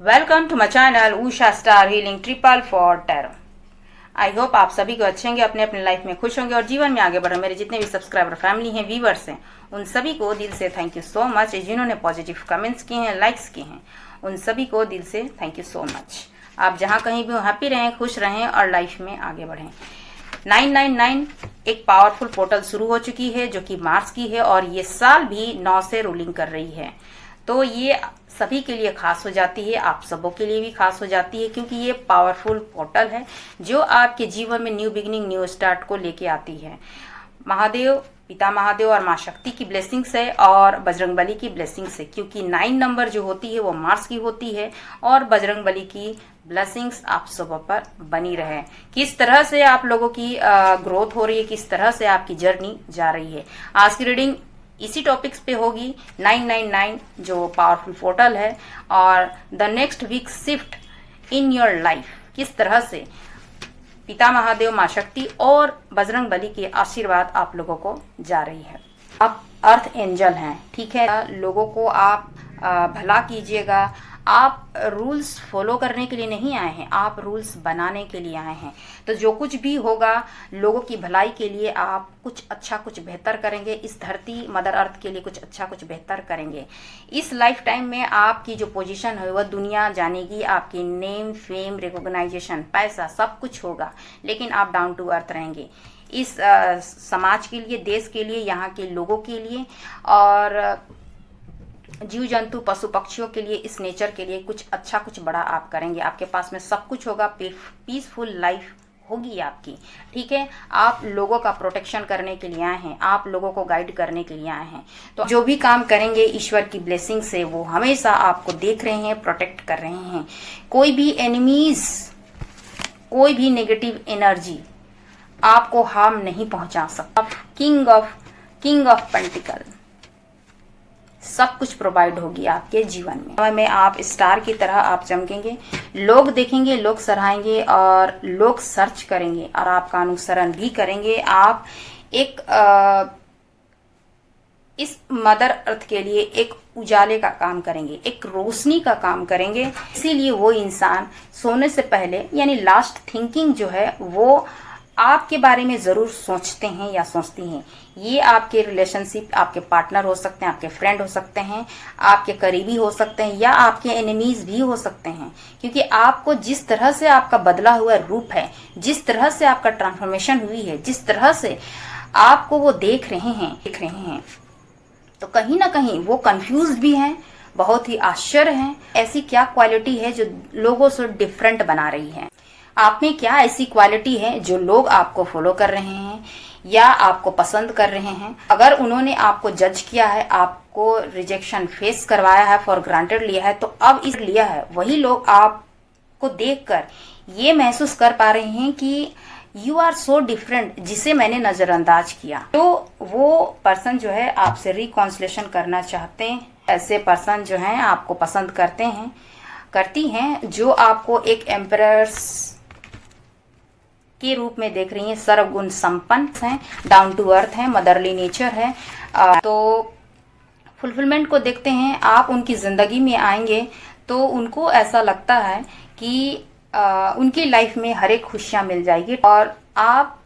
Welcome to my channel Usha star healing 444 tarot. I hope आप सभी को अच्छे होंगे, अपने अपने लाइफ में खुश होंगे और जीवन में आगे बढ़े। मेरे जितने भी सब्सक्राइबर फैमिली हैं, व्यूवर्स हैं, उन सभी को दिल से थैंक यू सो मच। जिन्होंने पॉजिटिव कमेंट्स किए हैं, लाइक्स किए हैं, उन सभी को दिल से थैंक यू सो मच। आप जहाँ कहीं भी हो, हैप्पी रहें, खुश रहें और लाइफ में आगे बढ़ें। 999 एक पावरफुल पोर्टल शुरू हो चुकी है जो कि मार्च की है और ये साल भी 9 से रूलिंग कर रही है। तो ये सभी के लिए खास हो जाती है, आप सबों के लिए भी खास हो जाती है, क्योंकि ये पावरफुल पोर्टल है जो आपके जीवन में न्यू बिगिनिंग, न्यू स्टार्ट को लेके आती है। महादेव, पिता महादेव और माँ शक्ति की ब्लेसिंग्स है और बजरंगबली की ब्लेसिंग्स है, क्योंकि 9 नंबर जो होती है वो मार्स की होती है और बजरंगबली की ब्लेसिंग्स आप सबों पर बनी रहे। किस तरह से आप लोगों की ग्रोथ हो रही है, किस तरह से आपकी जर्नी जा रही है, आज की रीडिंग इसी टॉपिक्स पे होगी। 999 जो पावरफुल पोर्टल है और the next week shift in your life, किस तरह से पिता महादेव, माँ शक्ति और बजरंग बली के आशीर्वाद आप लोगों को जा रही है। आप अर्थ एंजल हैं, ठीक है। लोगों को आप भला कीजिएगा। आप रूल्स फॉलो करने के लिए नहीं आए हैं, आप रूल्स बनाने के लिए आए हैं। तो जो कुछ भी होगा लोगों की भलाई के लिए आप कुछ अच्छा, कुछ बेहतर करेंगे। इस धरती मदर अर्थ के लिए कुछ अच्छा, कुछ बेहतर करेंगे। इस लाइफ टाइम में आपकी जो पोजीशन है वह दुनिया जानेगी। आपकी नेम, फेम, रिकॉग्नाइजेशन, पैसा सब कुछ होगा, लेकिन आप डाउन टू अर्थ रहेंगे। इस समाज के लिए, देश के लिए, यहाँ के लोगों के लिए और जीव जंतु, पशु पक्षियों के लिए, इस नेचर के लिए कुछ अच्छा, कुछ बड़ा आप करेंगे। आपके पास में सब कुछ होगा, पीसफुल लाइफ होगी आपकी, ठीक है। आप लोगों का प्रोटेक्शन करने के लिए आए हैं, आप लोगों को गाइड करने के लिए आए हैं। तो जो भी काम करेंगे ईश्वर की ब्लेसिंग से वो हमेशा आपको देख रहे हैं, प्रोटेक्ट कर रहे हैं। कोई भी एनिमीज, कोई भी नेगेटिव एनर्जी आपको हार्म नहीं पहुंचा सकता। किंग ऑफ पेंटिकल सब कुछ प्रोवाइड होगी आपके जीवन में। समय में आप स्टार की तरह आप चमकेंगे। लोग देखेंगे, लोग सराहेंगे और लोग सर्च करेंगे और आपका अनुसरण भी करेंगे। आप एक इस मदर अर्थ के लिए एक उजाले का काम करेंगे, एक रोशनी का काम करेंगे। इसीलिए वो इंसान सोने से पहले यानी लास्ट थिंकिंग जो है वो आपके बारे में जरूर सोचते हैं या सोचती हैं। ये आपके रिलेशनशिप, आपके पार्टनर हो सकते हैं, आपके फ्रेंड हो सकते हैं, आपके करीबी हो सकते हैं या आपके एनिमीज भी हो सकते हैं, क्योंकि आपको जिस तरह से आपका बदला हुआ रूप है, जिस तरह से आपका ट्रांसफॉर्मेशन हुई है, जिस तरह से आपको वो देख रहे हैं, तो कहीं ना कहीं वो कंफ्यूज भी हैं, बहुत ही आश्चर्य हैं। ऐसी क्या क्वालिटी है जो लोगों से डिफरेंट बना रही है? आप में क्या ऐसी क्वालिटी है जो लोग आपको फॉलो कर रहे हैं या आपको पसंद कर रहे हैं? अगर उन्होंने आपको जज किया है, आपको रिजेक्शन फेस करवाया है, फॉर ग्रांटेड लिया है, तो अब इस लिया है, वही लोग आपको देखकर ये महसूस कर पा रहे हैं कि यू आर सो डिफरेंट, जिसे मैंने नजरअंदाज किया। तो वो पर्सन जो है आपसे रिकॉन्सिलेशन करना चाहते हैं। ऐसे पर्सन जो हैं आपको पसंद करती हैं, जो आपको एक एम्परर्स के रूप में देख रही हैं, सर्वगुण संपन्न हैं, डाउन टू अर्थ हैं, मदरली नेचर है। तो फुलफिलमेंट को देखते हैं। आप उनकी जिंदगी में आएंगे तो उनको ऐसा लगता है कि उनकी लाइफ में हर एक खुशियां मिल जाएगी और आप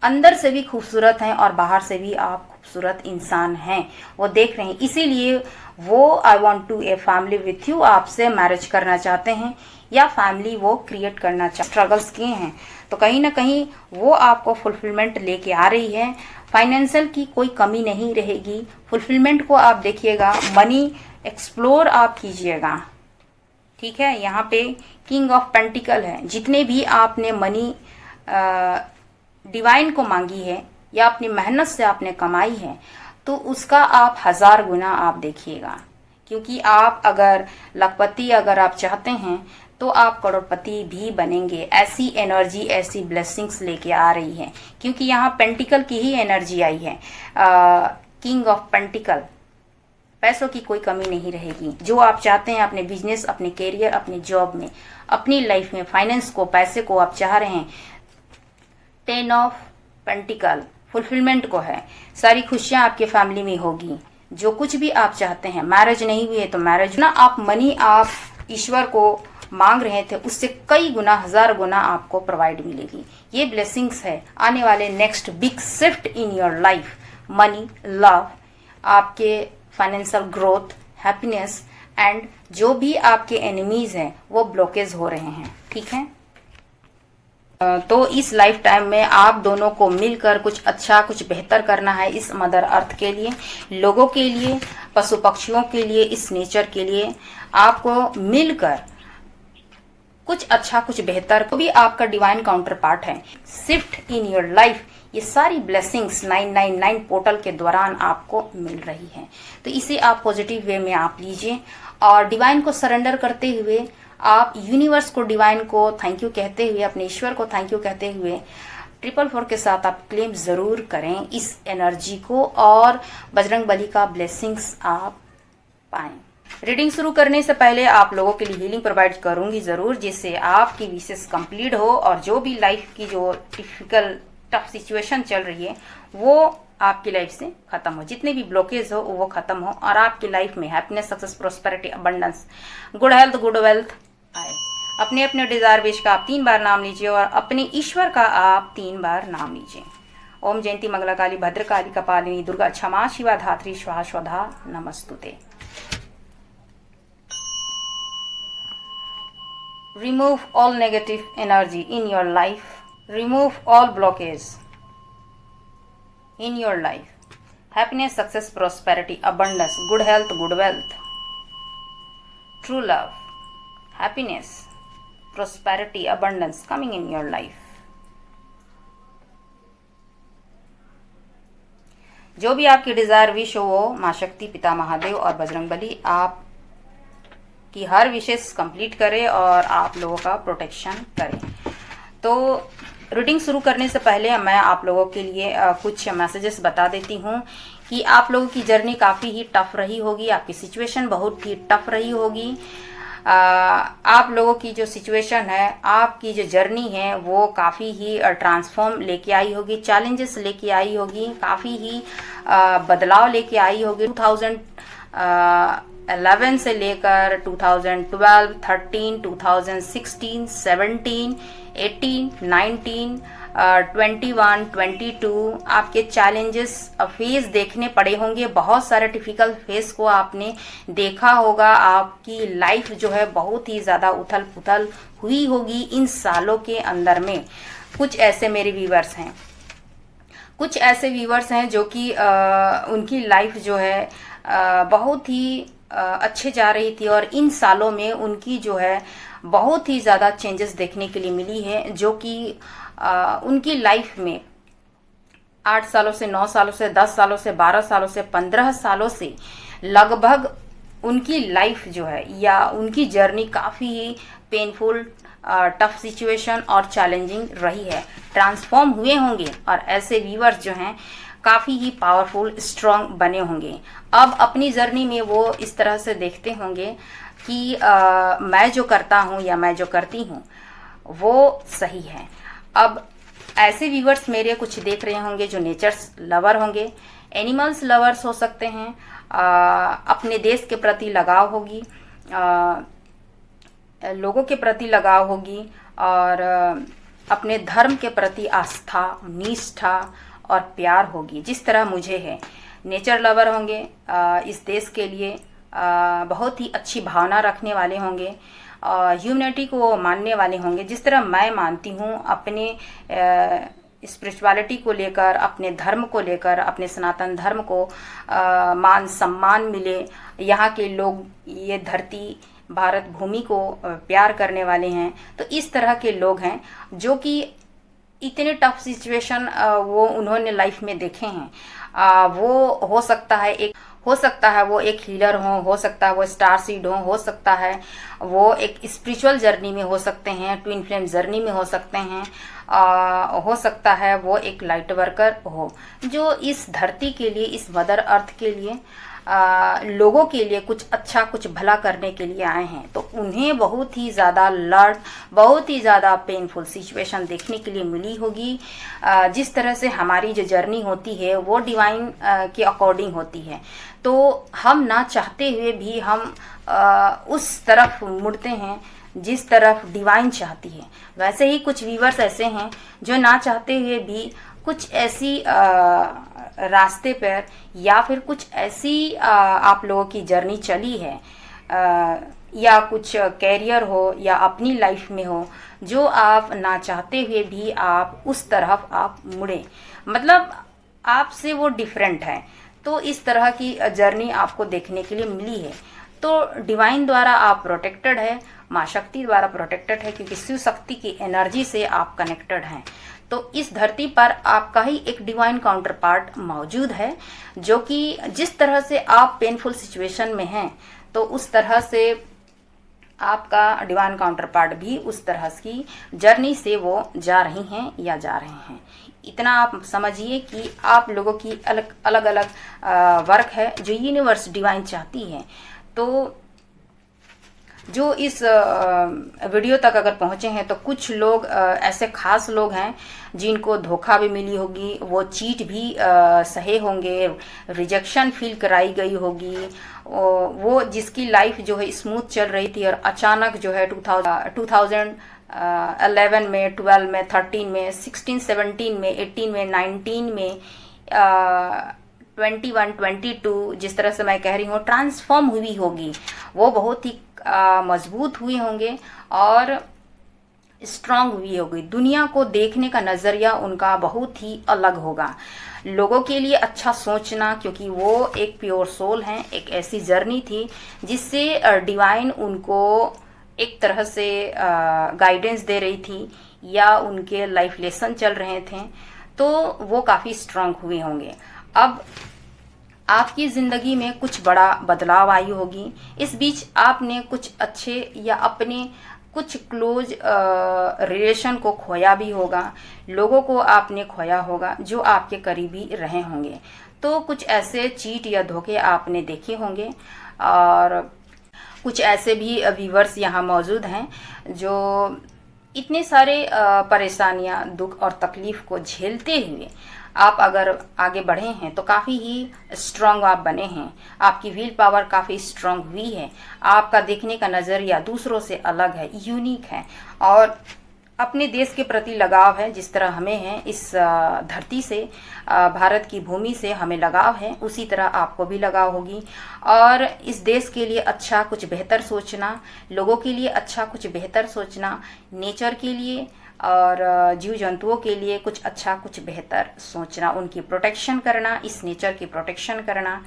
अंदर से भी खूबसूरत हैं और बाहर से भी आप खूबसूरत इंसान हैं, वो देख रहे हैं। इसीलिए वो I want to a family with you, आपसे मैरिज करना चाहते हैं या फैमिली वो क्रिएट करना स्ट्रगल्स किए हैं, तो कहीं ना कहीं वो आपको फुलफिलमेंट लेके आ रही है। फाइनेंशियल की कोई कमी नहीं रहेगी। फुलफिलमेंट को आप देखिएगा, मनी एक्सप्लोर आप कीजिएगा, ठीक है। यहाँ पे किंग ऑफ पेंटिकल है। जितने भी आपने मनी डिवाइन को मांगी है या अपनी मेहनत से आपने कमाई है, तो उसका आप 1000 गुना आप देखिएगा, क्योंकि आप अगर लखपति अगर आप चाहते हैं तो आप करोड़पति भी बनेंगे। ऐसी एनर्जी, ऐसी ब्लेसिंग्स लेके आ रही है, क्योंकि यहाँ पेंटिकल की ही एनर्जी आई है। किंग ऑफ पेंटिकल, पैसों की कोई कमी नहीं रहेगी। जो आप चाहते हैं अपने बिजनेस, अपने कैरियर, अपने जॉब में, अपनी लाइफ में, फाइनेंस को, पैसे को आप चाह रहे हैं, 10 ऑफ पेंटिकल फुलफिलमेंट को है। सारी खुशियां आपके फैमिली में होगी। जो कुछ भी आप चाहते हैं, मैरिज नहीं हुई है तो मैरिज ना, आप मनी आप ईश्वर को मांग रहे थे उससे कई गुना, 1000 गुना आपको प्रोवाइड मिलेगी। ये ब्लेसिंग्स है आने वाले next big shift in your life. Money, love, आपके फाइनेंशियल ग्रोथ, हैप्पीनेस एंड जो भी आपके एनिमीज हैं वो ब्लॉकेज हो रहे हैं, ठीक है। तो इस लाइफ टाइम में आप दोनों को मिलकर कुछ अच्छा, कुछ बेहतर करना है इस मदर अर्थ के लिए, लोगों के लिए, पशु पक्षियों के लिए, इस नेचर के लिए आपको मिलकर कुछ अच्छा, कुछ बेहतर को भी आपका डिवाइन काउंटर पार्ट है शिफ्ट इन योर लाइफ। ये सारी ब्लेसिंग्स 999 पोर्टल के दौरान आपको मिल रही है। तो इसे आप पॉजिटिव वे में आप लीजिए और डिवाइन को सरेंडर करते हुए आप यूनिवर्स को, डिवाइन को थैंक यू कहते हुए, अपने ईश्वर को थैंक यू कहते हुए 444 के साथ आप क्लेम जरूर करें इस एनर्जी को और बजरंग बली का ब्लेसिंग्स आप पाएं। रीडिंग शुरू करने से पहले आप लोगों के लिए हीलिंग प्रोवाइड करूंगी जरूर, जिससे आपकी विशेष कंप्लीट हो और जो भी लाइफ की जो डिफिकल्ट टफ सिचुएशन चल रही है वो आपकी लाइफ से खत्म हो, जितने भी ब्लॉकेज हो वो खत्म हो और आपकी लाइफ में happiness, success, prosperity, abundance, good health, good wealth आए। अपने अपने डिजायर विश का आप 3 बार नाम लीजिए और अपने ईश्वर का आप 3 बार नाम लीजिए। ओम जयंती मंगला काली भद्रकाली कपालिनी दुर्गा क्षमा शिवा धात्री स्वाहा स्वधा नमस्तुते। Remove all negative energy in your life. Remove all blockage in your life. Happiness, success, prosperity, abundance, good health, good wealth, true love, happiness, prosperity, abundance coming in your life. जो भी आपकी डिजायर विश हो वो माँ शक्ति, पिता महादेव और बजरंग बली आप कि हर विशेष कंप्लीट करे और आप लोगों का प्रोटेक्शन करे। तो रीडिंग शुरू करने से पहले मैं आप लोगों के लिए कुछ मैसेजेस बता देती हूँ कि आप लोगों की जर्नी काफ़ी ही टफ रही होगी, आपकी सिचुएशन बहुत ही टफ रही होगी। आप लोगों की जो सिचुएशन है, आपकी जो जर्नी है वो काफ़ी ही ट्रांसफॉर्म लेके आई होगी, चैलेंजेस लेके आई होगी, काफ़ी ही बदलाव लेके आई होगी। 2011 से लेकर 2012, 13, 2016, 17, 18, 19, 21, 22 आपके चैलेंजेस फेस देखने पड़े होंगे। बहुत सारे डिफिकल्ट फेस को आपने देखा होगा। आपकी लाइफ जो है बहुत ही ज़्यादा उथल पुथल हुई होगी इन सालों के अंदर में। कुछ ऐसे मेरे व्यूवर्स हैं, कुछ ऐसे व्यूवर्स हैं जो कि उनकी लाइफ जो है बहुत ही अच्छे जा रही थी और इन सालों में उनकी जो है बहुत ही ज़्यादा चेंजेस देखने के लिए मिली है, जो कि उनकी लाइफ में 8 सालों से, 9 सालों से, 10 सालों से, 12 सालों से, 15 सालों से लगभग उनकी लाइफ जो है या उनकी जर्नी काफ़ी ही पेनफुल, टफ सिचुएशन और चैलेंजिंग रही है। ट्रांसफॉर्म हुए होंगे और ऐसे व्यूअर्स जो हैं काफ़ी ही पावरफुल, स्ट्रांग बने होंगे। अब अपनी जर्नी में वो इस तरह से देखते होंगे कि मैं जो करता हूँ या मैं जो करती हूँ वो सही है। अब ऐसे व्यूवर्स मेरे कुछ देख रहे होंगे जो नेचर्स लवर होंगे, एनिमल्स लवर्स हो सकते हैं, अपने देश के प्रति लगाव होगी, लोगों के प्रति लगाव होगी और अपने धर्म के प्रति आस्था, निष्ठा और प्यार होगी, जिस तरह मुझे है। नेचर लवर होंगे, इस देश के लिए बहुत ही अच्छी भावना रखने वाले होंगे, ह्यूमैनिटी को मानने वाले होंगे, जिस तरह मैं मानती हूँ। अपने स्पिरिचुअलिटी को लेकर, अपने धर्म को लेकर, अपने सनातन धर्म को मान सम्मान मिले। यहाँ के लोग ये धरती, भारत भूमि को प्यार करने वाले हैं। तो इस तरह के लोग हैं जो कि इतने टफ सिचुएशन वो उन्होंने लाइफ में देखे हैं। वो हो सकता है वो एक हीलर हो सकता है वो स्टार सीड हो सकता है वो एक स्पिरिचुअल जर्नी में हो सकते हैं, ट्विन फ्लेम जर्नी में हो सकते हैं, हो सकता है वो एक लाइट वर्कर हो, जो इस धरती के लिए, इस मदर अर्थ के लिए लोगों के लिए कुछ अच्छा कुछ भला करने के लिए आए हैं, तो उन्हें बहुत ही ज़्यादा बहुत ही ज़्यादा पेनफुल सिचुएशन देखने के लिए मिली होगी। जिस तरह से हमारी जो जर्नी होती है वो डिवाइन के अकॉर्डिंग होती है, तो हम ना चाहते हुए भी हम उस तरफ मुड़ते हैं जिस तरफ डिवाइन चाहती है। वैसे ही कुछ व्यूअर्स ऐसे हैं जो ना चाहते हुए भी कुछ ऐसी रास्ते पर या फिर कुछ ऐसी आप लोगों की जर्नी चली है, या कुछ कैरियर हो या अपनी लाइफ में हो, जो आप ना चाहते हुए भी आप उस तरफ आप मुड़े, मतलब आपसे वो डिफरेंट है। तो इस तरह की जर्नी आपको देखने के लिए मिली है। तो डिवाइन द्वारा आप प्रोटेक्टेड है, माँ शक्ति द्वारा प्रोटेक्टेड है, क्योंकि शिव शक्ति की एनर्जी से आप कनेक्टेड हैं। तो इस धरती पर आपका ही एक डिवाइन काउंटर पार्ट मौजूद है, जो कि जिस तरह से आप पेनफुल सिचुएशन में हैं, तो उस तरह से आपका डिवाइन काउंटर पार्ट भी उस तरह की जर्नी से वो जा रही हैं या जा रहे हैं। इतना आप समझिए कि आप लोगों की अलग अलग वर्क है जो यूनिवर्स डिवाइन चाहती है। तो जो इस वीडियो तक अगर पहुंचे हैं, तो कुछ लोग ऐसे खास लोग हैं जिनको धोखा भी मिली होगी, वो चीट भी सहे होंगे, रिजेक्शन फील कराई गई होगी, वो जिसकी लाइफ जो है स्मूथ चल रही थी और अचानक जो है 2011 में, 12 में, 13 में, 16, 17 में, 18 में, 19 में, 21, 22, जिस तरह से मैं कह रही हूँ ट्रांसफॉर्म हुई होगी, वो बहुत ही मजबूत हुए होंगे और स्ट्रांग हुई होगी। दुनिया को देखने का नज़रिया उनका बहुत ही अलग होगा। लोगों के लिए अच्छा सोचना, क्योंकि वो एक प्योर सोल हैं। एक ऐसी जर्नी थी जिससे डिवाइन उनको एक तरह से गाइडेंस दे रही थी या उनके लाइफ लेसन चल रहे थे, तो वो काफ़ी स्ट्रांग हुए होंगे। अब आपकी ज़िंदगी में कुछ बड़ा बदलाव आई होगी। इस बीच आपने कुछ अच्छे या अपने कुछ क्लोज रिलेशन को खोया भी होगा, लोगों को आपने खोया होगा जो आपके करीबी रहे होंगे। तो कुछ ऐसे चीट या धोखे आपने देखे होंगे, और कुछ ऐसे भी व्यूवर्स यहाँ मौजूद हैं जो इतने सारे परेशानियाँ, दुख और तकलीफ़ को झेलते हुए आप अगर आगे बढ़े हैं तो काफ़ी ही स्ट्रांग आप बने हैं। आपकी विल पावर काफ़ी स्ट्रांग हुई है। आपका देखने का नज़रिया दूसरों से अलग है, यूनिक है, और अपने देश के प्रति लगाव है। जिस तरह हमें है इस धरती से, भारत की भूमि से हमें लगाव है, उसी तरह आपको भी लगाव होगी। और इस देश के लिए अच्छा कुछ बेहतर सोचना, लोगों के लिए अच्छा कुछ बेहतर सोचना, नेचर के लिए और जीव जंतुओं के लिए कुछ अच्छा कुछ बेहतर सोचना, उनकी प्रोटेक्शन करना, इस नेचर की प्रोटेक्शन करना,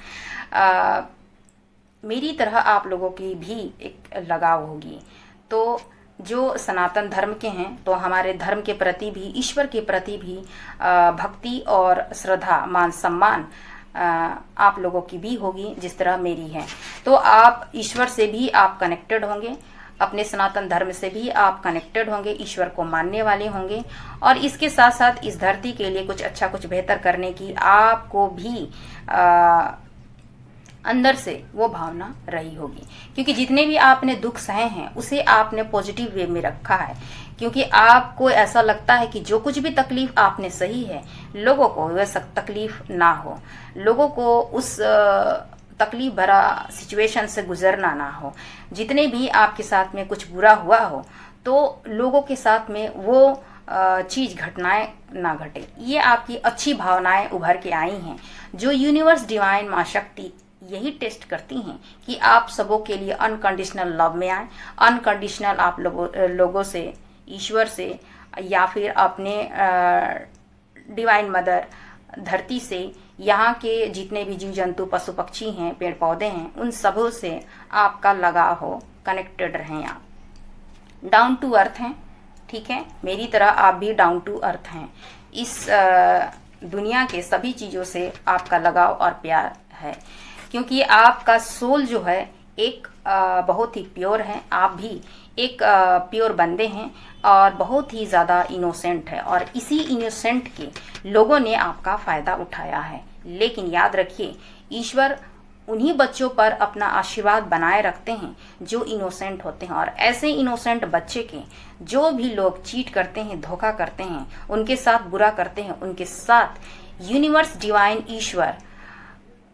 मेरी तरह आप लोगों की भी एक लगाव होगी। तो जो सनातन धर्म के हैं, तो हमारे धर्म के प्रति भी, ईश्वर के प्रति भी भक्ति और श्रद्धा, मान सम्मान आप लोगों की भी होगी, जिस तरह मेरी है। तो आप ईश्वर से भी आप कनेक्टेड होंगे, अपने सनातन धर्म से भी आप कनेक्टेड होंगे, ईश्वर को मानने वाले होंगे, और इसके साथ साथ इस धरती के लिए कुछ अच्छा कुछ बेहतर करने की आपको भी अंदर से वो भावना रही होगी। क्योंकि जितने भी आपने दुख सहे हैं उसे आपने पॉजिटिव वे में रखा है, क्योंकि आपको ऐसा लगता है कि जो कुछ भी तकलीफ आपने सही है, लोगों को वह तकलीफ ना हो, लोगों को उस तकलीफ भरा सिचुएशन से गुजरना ना हो। जितने भी आपके साथ में कुछ बुरा हुआ हो, तो लोगों के साथ में वो चीज़ घटनाएं ना घटे। ये आपकी अच्छी भावनाएं उभर के आई हैं, जो यूनिवर्स डिवाइन माँ शक्ति यही टेस्ट करती हैं कि आप सबों के लिए अनकंडीशनल लव में आए, अनकंडीशनल आप लोगों से, ईश्वर से, या फिर अपने डिवाइन मदर धरती से, यहाँ के जितने भी जीव जंतु पशु पक्षी हैं, पेड़ पौधे हैं, उन सबों से आपका लगाव हो, कनेक्टेड रहें। आप डाउन टू अर्थ हैं, ठीक है, मेरी तरह आप भी डाउन टू अर्थ हैं। इस दुनिया के सभी चीज़ों से आपका लगाव और प्यार है, क्योंकि आपका सोल जो है एक बहुत ही प्योर है। आप भी एक प्योर बंदे हैं और बहुत ही ज़्यादा इनोसेंट है, और इसी इनोसेंट के लोगों ने आपका फ़ायदा उठाया है। लेकिन याद रखिए, ईश्वर उन्हीं बच्चों पर अपना आशीर्वाद बनाए रखते हैं जो इनोसेंट होते हैं। और ऐसे इनोसेंट बच्चे के जो भी लोग चीट करते हैं, धोखा करते हैं, उनके साथ बुरा करते हैं, उनके साथ यूनिवर्स, डिवाइन, ईश्वर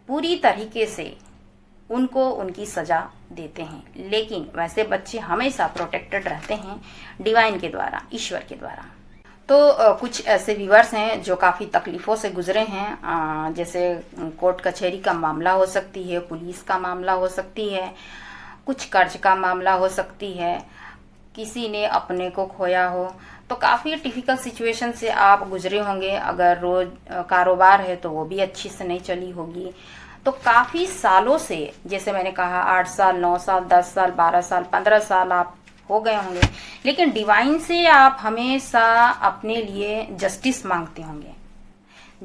पूरी तरीके से उनको उनकी सजा देते हैं। लेकिन वैसे बच्चे हमेशा प्रोटेक्टेड रहते हैं डिवाइन के द्वारा, ईश्वर के द्वारा। तो कुछ ऐसे व्यूअर्स हैं जो काफ़ी तकलीफ़ों से गुजरे हैं, जैसे कोर्ट कचहरी का मामला हो सकती है, पुलिस का मामला हो सकती है, कुछ कर्ज का मामला हो सकती है, किसी ने अपने को खोया हो। तो काफ़ी डिफ़िकल्ट सिचुएशन से आप गुजरे होंगे। अगर रोज़ कारोबार है तो वो भी अच्छी से नहीं चली होगी। तो काफ़ी सालों से, जैसे मैंने कहा 8 साल, 9 साल, 10 साल, 12 साल, 15 साल आप हो गए होंगे, लेकिन डिवाइन से आप हमेशा अपने लिए जस्टिस मांगते होंगे।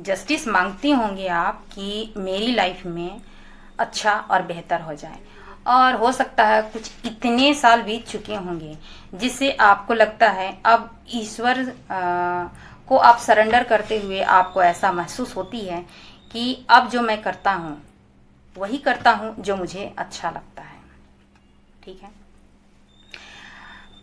जस्टिस मांगते होंगे आप कि मेरी लाइफ में अच्छा और बेहतर हो जाए। और हो सकता है कुछ इतने साल बीत चुके होंगे जिससे आपको लगता है अब ईश्वर को आप सरेंडर करते हुए आपको ऐसा महसूस होती है कि अब जो मैं करता हूँ वही करता हूँ जो मुझे अच्छा लगता है। ठीक है,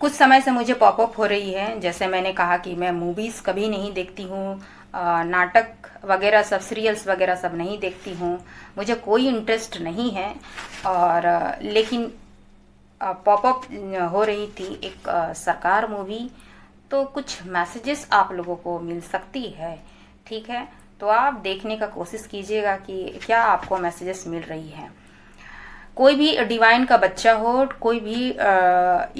कुछ समय से मुझे पॉपअप हो रही है। जैसे मैंने कहा कि मैं मूवीज़ कभी नहीं देखती हूँ, नाटक वगैरह सब, सीरियल्स वगैरह सब नहीं देखती हूँ, मुझे कोई इंटरेस्ट नहीं है। और लेकिन पॉपअप हो रही थी एक सरकार मूवी, तो कुछ मैसेजेस आप लोगों को मिल सकती है। ठीक है, तो आप देखने का कोशिश कीजिएगा कि क्या आपको मैसेजेस मिल रही है। कोई भी डिवाइन का बच्चा हो, कोई भी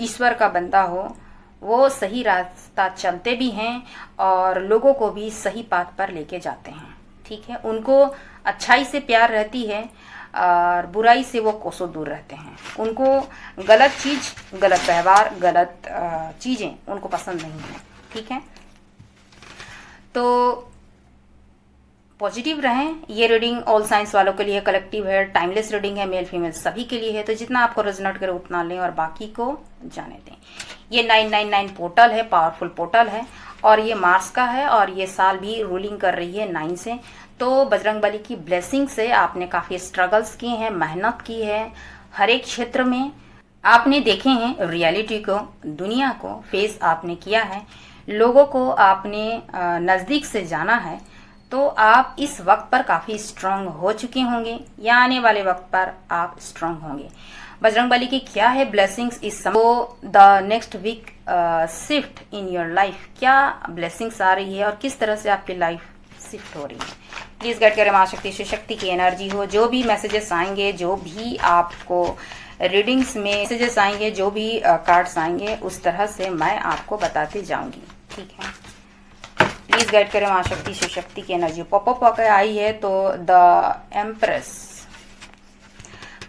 ईश्वर का बंदा हो, वो सही रास्ता चलते भी हैं और लोगों को भी सही पाथ पर लेके जाते हैं। ठीक है, उनको अच्छाई से प्यार रहती है और बुराई से वो कोसों दूर रहते हैं। उनको गलत चीज़, गलत व्यवहार, गलत चीज़ें उनको पसंद नहीं है। ठीक है, तो पॉजिटिव रहें। ये रीडिंग ऑल साइंस वालों के लिए कलेक्टिव है, टाइमलेस रीडिंग है, मेल फीमेल सभी के लिए है। तो जितना आपको रेजोनेट करे उतना लें और बाकी को जाने दें। ये 999 पोर्टल है, पावरफुल पोर्टल है और ये मार्स का है और ये साल भी रूलिंग कर रही है 9 से। तो बजरंगबली की ब्लेसिंग से आपने काफ़ी स्ट्रगल्स किए हैं, मेहनत की है, हर एक क्षेत्र में आपने देखे हैं, रियलिटी को, दुनिया को फेस आपने किया है, लोगों को आपने नज़दीक से जाना है। तो आप इस वक्त पर काफ़ी स्ट्रांग हो चुके होंगे या आने वाले वक्त पर आप स्ट्रांग होंगे। बजरंगबली की क्या है ब्लेसिंग्स इस समय, तो the next week shift in your life, क्या ब्लेसिंग्स आ रही है और किस तरह से आपकी लाइफ शिफ्ट हो रही है। प्लीज़ गाइड करें माँ शक्ति, शिव शक्ति की एनर्जी हो। जो भी मैसेजेस आएंगे, जो भी आपको रीडिंग्स में मैसेजेस आएंगे, जो भी कार्ड्स आएंगे, उस तरह से मैं आपको बताती जाऊंगी। ठीक है, प्लीज गाइड करें माँ शक्ति, शिव शक्ति की एनर्जी। पॉपअप होकर आई है तो द एम्प्रेस।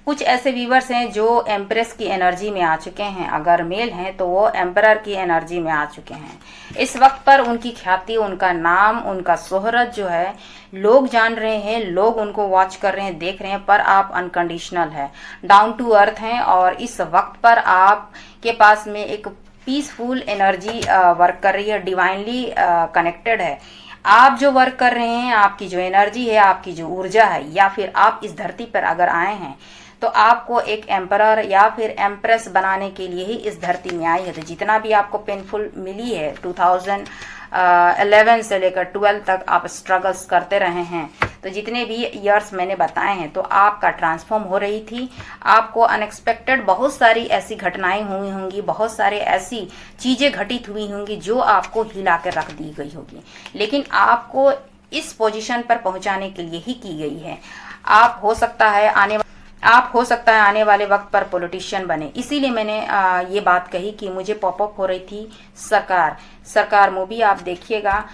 कुछ ऐसे व्यूवर्स हैं जो एम्प्रेस की एनर्जी में आ चुके हैं। अगर मेल हैं तो वो एम्परर की एनर्जी में आ चुके हैं। इस वक्त पर उनकी ख्याति, उनका नाम, उनका शोहरत जो है लोग जान रहे हैं, लोग उनको वॉच कर रहे हैं, देख रहे हैं। पर आप अनकंडीशनल है, डाउन टू अर्थ हैं और इस वक्त पर आपके पास में एक पीसफुल एनर्जी वर्क कर रही है, डिवाइनली कनेक्टेड है। आप जो वर्क कर रहे हैं, आपकी जो एनर्जी है, आपकी जो ऊर्जा है, या फिर आप इस धरती पर अगर आए हैं तो आपको एक एम्परर या फिर एम्प्रेस बनाने के लिए ही इस धरती में आई है। तो जितना भी आपको पेनफुल मिली है 2011 से लेकर 12 तक आप स्ट्रगल्स करते रहे हैं, तो जितने भी ईयर्स मैंने बताए हैं, तो आपका ट्रांसफॉर्म हो रही थी। आपको अनएक्सपेक्टेड बहुत सारी ऐसी घटनाएं हुई होंगी, बहुत सारे ऐसी चीज़ें घटित हुई होंगी जो आपको हिला कर रख दी गई होगी, लेकिन आपको इस पोजीशन पर पहुंचाने के लिए ही की गई है। आप हो सकता है आने वाले वक्त पर पॉलिटिशियन बने। इसीलिए मैंने ये बात कही कि मुझे पॉपअप हो रही थी सरकार मूवी। आप देखिएगा,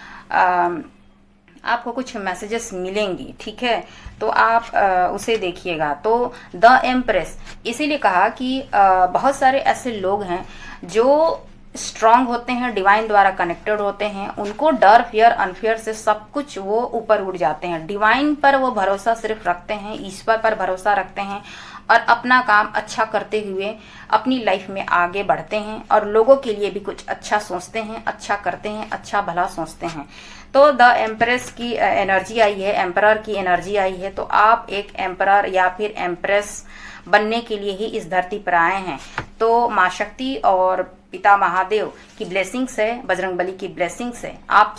आपको कुछ मैसेजेस मिलेंगी। ठीक है, तो आप उसे देखिएगा। तो द एम्प्रेस इसीलिए कहा कि बहुत सारे ऐसे लोग हैं जो स्ट्रांग होते हैं, डिवाइन द्वारा कनेक्टेड होते हैं। उनको डर, फियर, अनफियर से सब कुछ वो ऊपर उठ जाते हैं। डिवाइन पर वो भरोसा सिर्फ रखते हैं, ईश्वर पर भरोसा रखते हैं और अपना काम अच्छा करते हुए अपनी लाइफ में आगे बढ़ते हैं और लोगों के लिए भी कुछ अच्छा सोचते हैं, अच्छा करते हैं, अच्छा भला सोचते हैं। तो द एम्प्रेस की एनर्जी आई है, एम्परर की एनर्जी आई है। तो आप एक एम्परर या फिर एम्प्रेस बनने के लिए ही इस धरती पर आए हैं। तो माँ शक्ति और पिता महादेव की ब्लेसिंग्स है, बजरंगबली की ब्लेसिंग्स है। आप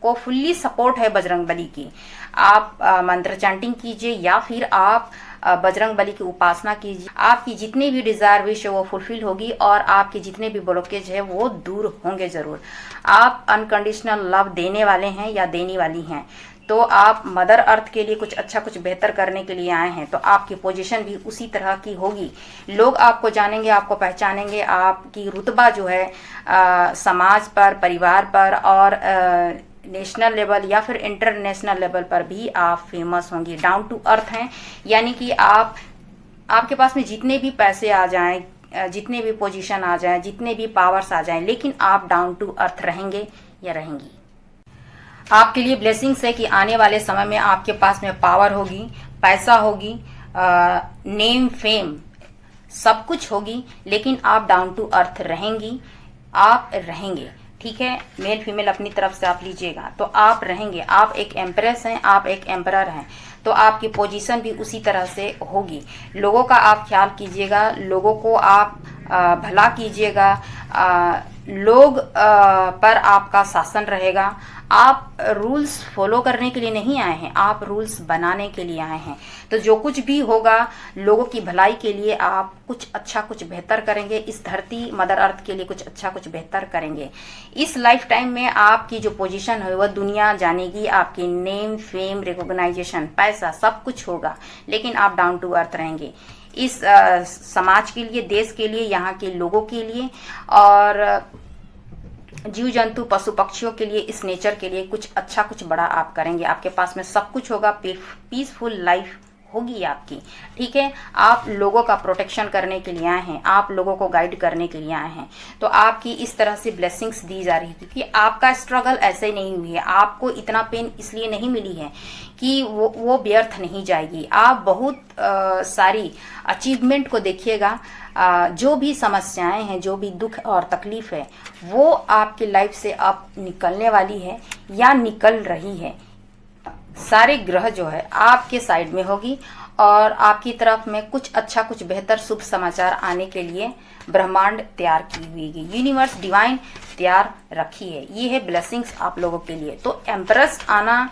को फुल्ली सपोर्ट है बजरंगबली की। आप मंत्र चैंटिंग कीजिए या फिर आप बजरंगबली की उपासना कीजिए। आपकी जितनी भी डिजायर विश है वो फुलफिल होगी और आपके जितने भी ब्लॉकेज है वो दूर होंगे जरूर। आप अनकंडीशनल लव देने वाले हैं या देने वाली हैं। तो आप मदर अर्थ के लिए कुछ अच्छा कुछ बेहतर करने के लिए आए हैं। तो आपकी पोजीशन भी उसी तरह की होगी। लोग आपको जानेंगे, आपको पहचानेंगे। आपकी रुतबा जो है समाज पर, परिवार पर और नेशनल लेवल या फिर इंटरनेशनल लेवल पर भी आप फेमस होंगी। डाउन टू अर्थ हैं, यानी कि आपके पास में जितने भी पैसे आ जाएं, जितने भी पोजीशन आ जाएं, जितने भी पावर्स आ जाएं, लेकिन आप डाउन टू अर्थ रहेंगे या रहेंगी। आपके लिए ब्लेसिंग्स है कि आने वाले समय में आपके पास में पावर होगी, पैसा होगी, नेम फेम सब कुछ होगी, लेकिन आप डाउन टू अर्थ रहेंगी, आप रहेंगे। ठीक है, मेल फीमेल अपनी तरफ से आप लीजिएगा तो आप रहेंगे। आप एक एम्प्रेस हैं, आप एक एम्परर हैं, तो आपकी पोजीशन भी उसी तरह से होगी। लोगों का आप ख्याल कीजिएगा, लोगों को आप भला कीजिएगा, लोग पर आपका शासन रहेगा। आप रूल्स फॉलो करने के लिए नहीं आए हैं, आप रूल्स बनाने के लिए आए हैं। तो जो कुछ भी होगा लोगों की भलाई के लिए आप कुछ अच्छा कुछ बेहतर करेंगे। इस धरती मदर अर्थ के लिए कुछ अच्छा कुछ बेहतर करेंगे। इस लाइफ टाइम में आपकी जो पोजीशन है वह दुनिया जानेगी। आपकी नेम फेम रिकॉग्नाइजेशन पैसा सब कुछ होगा, लेकिन आप डाउन टू अर्थ रहेंगे। इस समाज के लिए, देश के लिए, यहाँ के लोगों के लिए और जीव जंतु पशु पक्षियों के लिए, इस नेचर के लिए कुछ अच्छा कुछ बड़ा आप करेंगे। आपके पास में सब कुछ होगा, पीसफुल लाइफ होगी आपकी। ठीक है, आप लोगों का प्रोटेक्शन करने के लिए आए हैं, आप लोगों को गाइड करने के लिए आए हैं। तो आपकी इस तरह से ब्लेसिंग्स दी जा रही थी कि आपका स्ट्रगल ऐसे नहीं हुई है। आपको इतना पेन इसलिए नहीं मिली है कि वो व्यर्थ नहीं जाएगी। आप बहुत सारी अचीवमेंट को देखिएगा। जो भी समस्याएं हैं, जो भी दुख और तकलीफ है, वो आपकी लाइफ से अब निकलने वाली है या निकल रही है। सारे ग्रह जो है आपके साइड में होगी और आपकी तरफ में कुछ अच्छा कुछ बेहतर शुभ समाचार आने के लिए ब्रह्मांड तैयार की हुई है, यूनिवर्स डिवाइन तैयार रखी है। ये है ब्लेसिंग्स आप लोगों के लिए। तो एम्प्रेस आना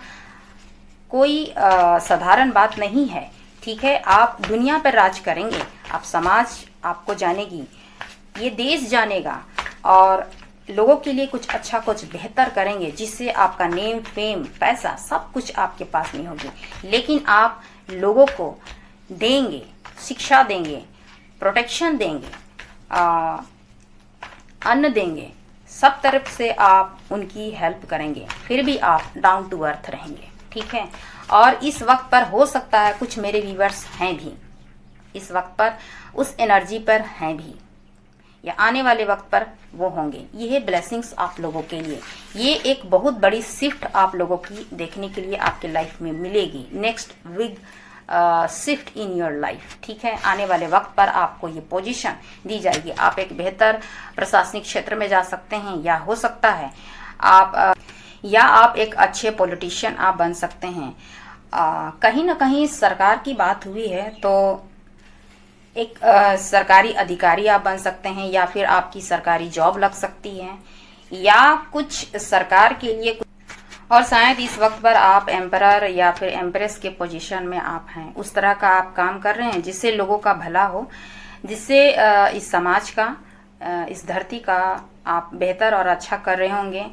कोई साधारण बात नहीं है। ठीक है, आप दुनिया पर राज करेंगे, आप समाज आपको जानेगी, ये देश जानेगा और लोगों के लिए कुछ अच्छा कुछ बेहतर करेंगे, जिससे आपका नेम फेम पैसा सब कुछ आपके पास में होगी। लेकिन आप लोगों को देंगे, शिक्षा देंगे, प्रोटेक्शन देंगे, अन्न देंगे, सब तरफ से आप उनकी हेल्प करेंगे, फिर भी आप डाउन टू अर्थ रहेंगे। ठीक है, और इस वक्त पर हो सकता है कुछ मेरे व्यूवर्स हैं भी इस वक्त पर उस एनर्जी पर हैं भी, या आने वाले वक्त पर वो होंगे। ये है ब्लेसिंग्स आप लोगों के लिए। ये एक बहुत बड़ी शिफ्ट आप लोगों की देखने के लिए आपके लाइफ में मिलेगी। Next big shift in your life. ठीक है, आने वाले वक्त पर आपको ये पोजीशन दी जाएगी। आप एक बेहतर प्रशासनिक क्षेत्र में जा सकते हैं, या हो सकता है आप एक अच्छे पॉलिटिशियन आप बन सकते हैं। कहीं ना कहीं सरकार की बात हुई है तो एक सरकारी अधिकारी आप बन सकते हैं, या फिर आपकी सरकारी जॉब लग सकती है, या कुछ सरकार के लिए और शायद इस वक्त पर आप एम्परर या फिर एम्प्रेस के पोजीशन में आप हैं। उस तरह का आप काम कर रहे हैं जिससे लोगों का भला हो, जिससे इस समाज का, इस धरती का आप बेहतर और अच्छा कर रहे होंगे।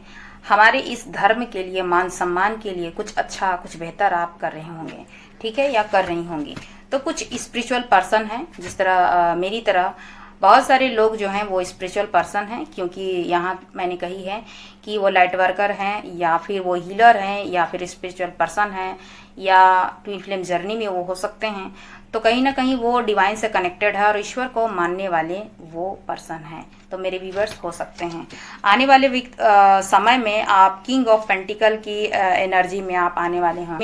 हमारे इस धर्म के लिए, मान सम्मान के लिए कुछ अच्छा कुछ बेहतर आप कर रहे होंगे। ठीक है, या कर रही होंगी। तो कुछ स्पिरिचुअल पर्सन हैं, जिस तरह मेरी तरह बहुत सारे लोग जो हैं वो स्पिरिचुअल पर्सन हैं, क्योंकि यहाँ मैंने कही है कि वो लाइट वर्कर हैं, या फिर वो हीलर हैं, या फिर स्पिरिचुअल पर्सन हैं, या ट्विन फ्लेम जर्नी में वो हो सकते हैं। तो कहीं ना कहीं वो डिवाइन से कनेक्टेड है और ईश्वर को मानने वाले वो पर्सन हैं। तो मेरे व्यूवर्स हो सकते हैं आने वाले समय में आप किंग ऑफ पेंटिकल की एनर्जी में आप आने वाले हैं।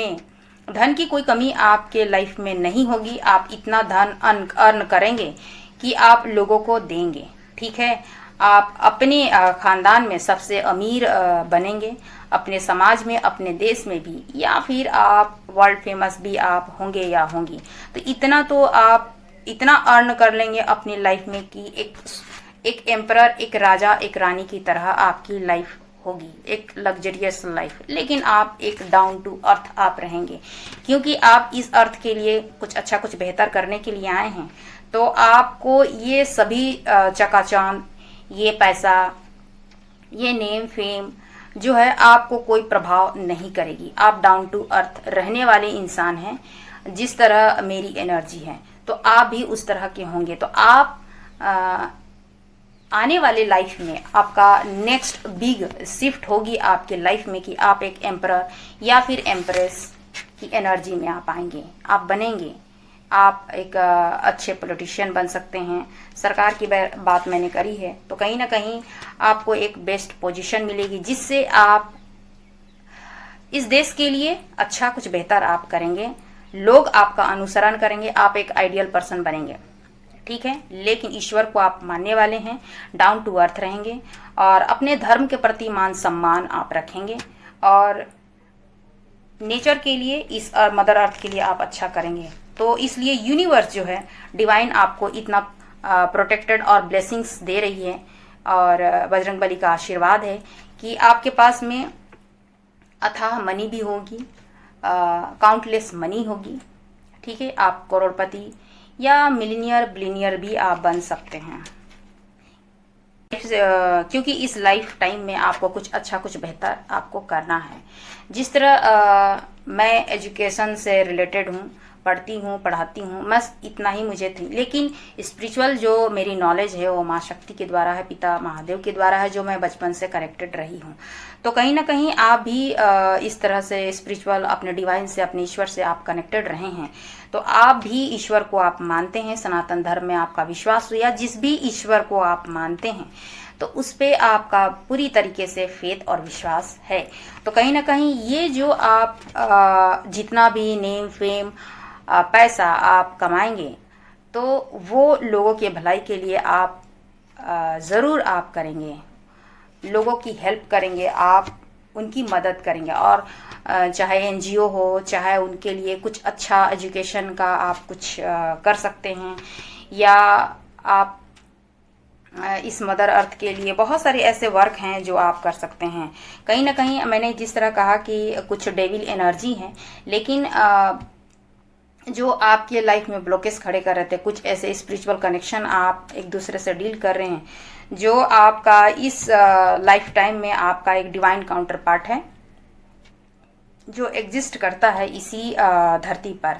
धन की कोई कमी आपके लाइफ में नहीं होगी। आप इतना धन अर्न करेंगे कि आप लोगों को देंगे। ठीक है, आप अपने खानदान में सबसे अमीर बनेंगे, अपने समाज में, अपने देश में भी, या फिर आप वर्ल्ड फेमस भी आप होंगे या होंगी। तो इतना तो आप इतना अर्न कर लेंगे अपनी लाइफ में कि एक एम्परर, एक राजा, एक रानी की तरह आपकी लाइफ होगी, एक लग्जरियस लाइफ। लेकिन आप एक डाउन टू अर्थ आप रहेंगे, क्योंकि आप इस अर्थ के लिए कुछ अच्छा, कुछ बेहतर करने के लिए आए हैं। तो आपको ये सभी चकाचौंध, ये पैसा, ये नेम फेम जो है आपको कोई प्रभाव नहीं करेगी। आप डाउन टू अर्थ रहने वाले इंसान हैं। जिस तरह मेरी एनर्जी है तो आप भी उस तरह के होंगे। तो आप आने वाले लाइफ में आपका नेक्स्ट बिग शिफ्ट होगी आपके लाइफ में कि आप एक एम्परर या फिर एम्प्रेस की एनर्जी में आप आएंगे, आप बनेंगे। आप एक अच्छे पॉलिटिशियन बन सकते हैं। सरकार की बात मैंने करी है तो कहीं ना कहीं आपको एक बेस्ट पोजीशन मिलेगी, जिससे आप इस देश के लिए अच्छा कुछ बेहतर आप करेंगे। लोग आपका अनुसरण करेंगे, आप एक आइडियल पर्सन बनेंगे। ठीक है, लेकिन ईश्वर को आप मानने वाले हैं, डाउन टू अर्थ रहेंगे और अपने धर्म के प्रति मान सम्मान आप रखेंगे और नेचर के लिए, इस मदर अर्थ के लिए आप अच्छा करेंगे। तो इसलिए यूनिवर्स जो है, डिवाइन आपको इतना प्रोटेक्टेड और ब्लेसिंग्स दे रही है और बजरंगबली का आशीर्वाद है कि आपके पास में अथाह मनी भी होगी, काउंटलेस मनी होगी। ठीक है, आप करोड़पति या मिलीनियर, बिलियनियर भी आप बन सकते हैं, क्योंकि इस लाइफ टाइम में आपको कुछ अच्छा, कुछ बेहतर आपको करना है। जिस तरह मैं एजुकेशन से रिलेटेड हूँ, पढ़ती हूँ, पढ़ाती हूँ, बस इतना ही मुझे थी। लेकिन स्पिरिचुअल जो मेरी नॉलेज है वो माँ शक्ति के द्वारा है, पिता महादेव के द्वारा है, जो मैं बचपन से कनेक्टेड रही हूँ। तो कहीं ना कहीं आप भी इस तरह से स्पिरिचुअल, अपने डिवाइन से, अपने ईश्वर से आप कनेक्टेड रहे हैं। तो आप भी ईश्वर को आप मानते हैं, सनातन धर्म में आपका विश्वास हो, या जिस भी ईश्वर को आप मानते हैं तो उस पे आपका पूरी तरीके से फेथ और विश्वास है। तो कहीं ना कहीं ये जो आप जितना भी नेम फेम पैसा आप कमाएंगे तो वो लोगों के भलाई के लिए आप ज़रूर आप करेंगे, लोगों की हेल्प करेंगे, आप उनकी मदद करेंगे। और चाहे एनजीओ हो, चाहे उनके लिए कुछ अच्छा एजुकेशन का आप कुछ कर सकते हैं, या आप इस मदर अर्थ के लिए बहुत सारे ऐसे वर्क हैं जो आप कर सकते हैं। कहीं ना कहीं मैंने जिस तरह कहा कि कुछ डेविल एनर्जी है, लेकिन जो आपके लाइफ में ब्लॉकेज खड़े कर रहे थे, कुछ ऐसे स्पिरिचुअल कनेक्शन आप एक दूसरे से डील कर रहे हैं, जो आपका इस लाइफ टाइम में आपका एक डिवाइन काउंटर पार्ट है जो एग्जिस्ट करता है इसी धरती पर,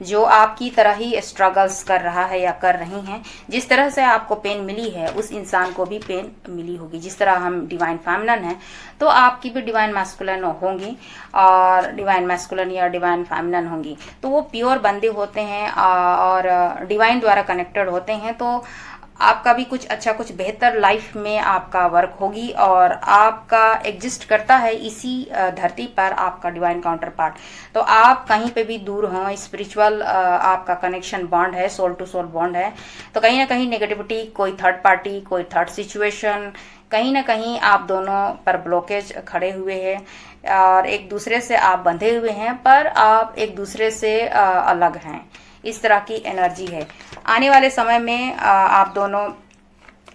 जो आपकी तरह ही स्ट्रगल्स कर रहा है या कर रही हैं। जिस तरह से आपको पेन मिली है उस इंसान को भी पेन मिली होगी। जिस तरह हम डिवाइन फेमिनिन हैं तो आपकी भी डिवाइन मैस्कुलिन होंगी, और डिवाइन मैस्कुलिन या डिवाइन फेमिनिन होंगी। तो वो प्योर बंदे होते हैं और डिवाइन द्वारा कनेक्टेड होते हैं। तो आपका भी कुछ अच्छा, कुछ बेहतर लाइफ में आपका वर्क होगी, और आपका एग्जिस्ट करता है इसी धरती पर आपका डिवाइन काउंटर पार्ट। तो आप कहीं पे भी दूर हों, स्पिरिचुअल आपका कनेक्शन बॉन्ड है, सोल टू सोल बॉन्ड है। तो कहीं ना कहीं नेगेटिविटी, कोई थर्ड पार्टी, कोई थर्ड सिचुएशन, कहीं ना कहीं आप दोनों पर ब्लॉकेज खड़े हुए हैं और एक दूसरे से आप बंधे हुए हैं, पर आप एक दूसरे से अलग हैं। इस तरह की एनर्जी है। आने वाले समय में आप दोनों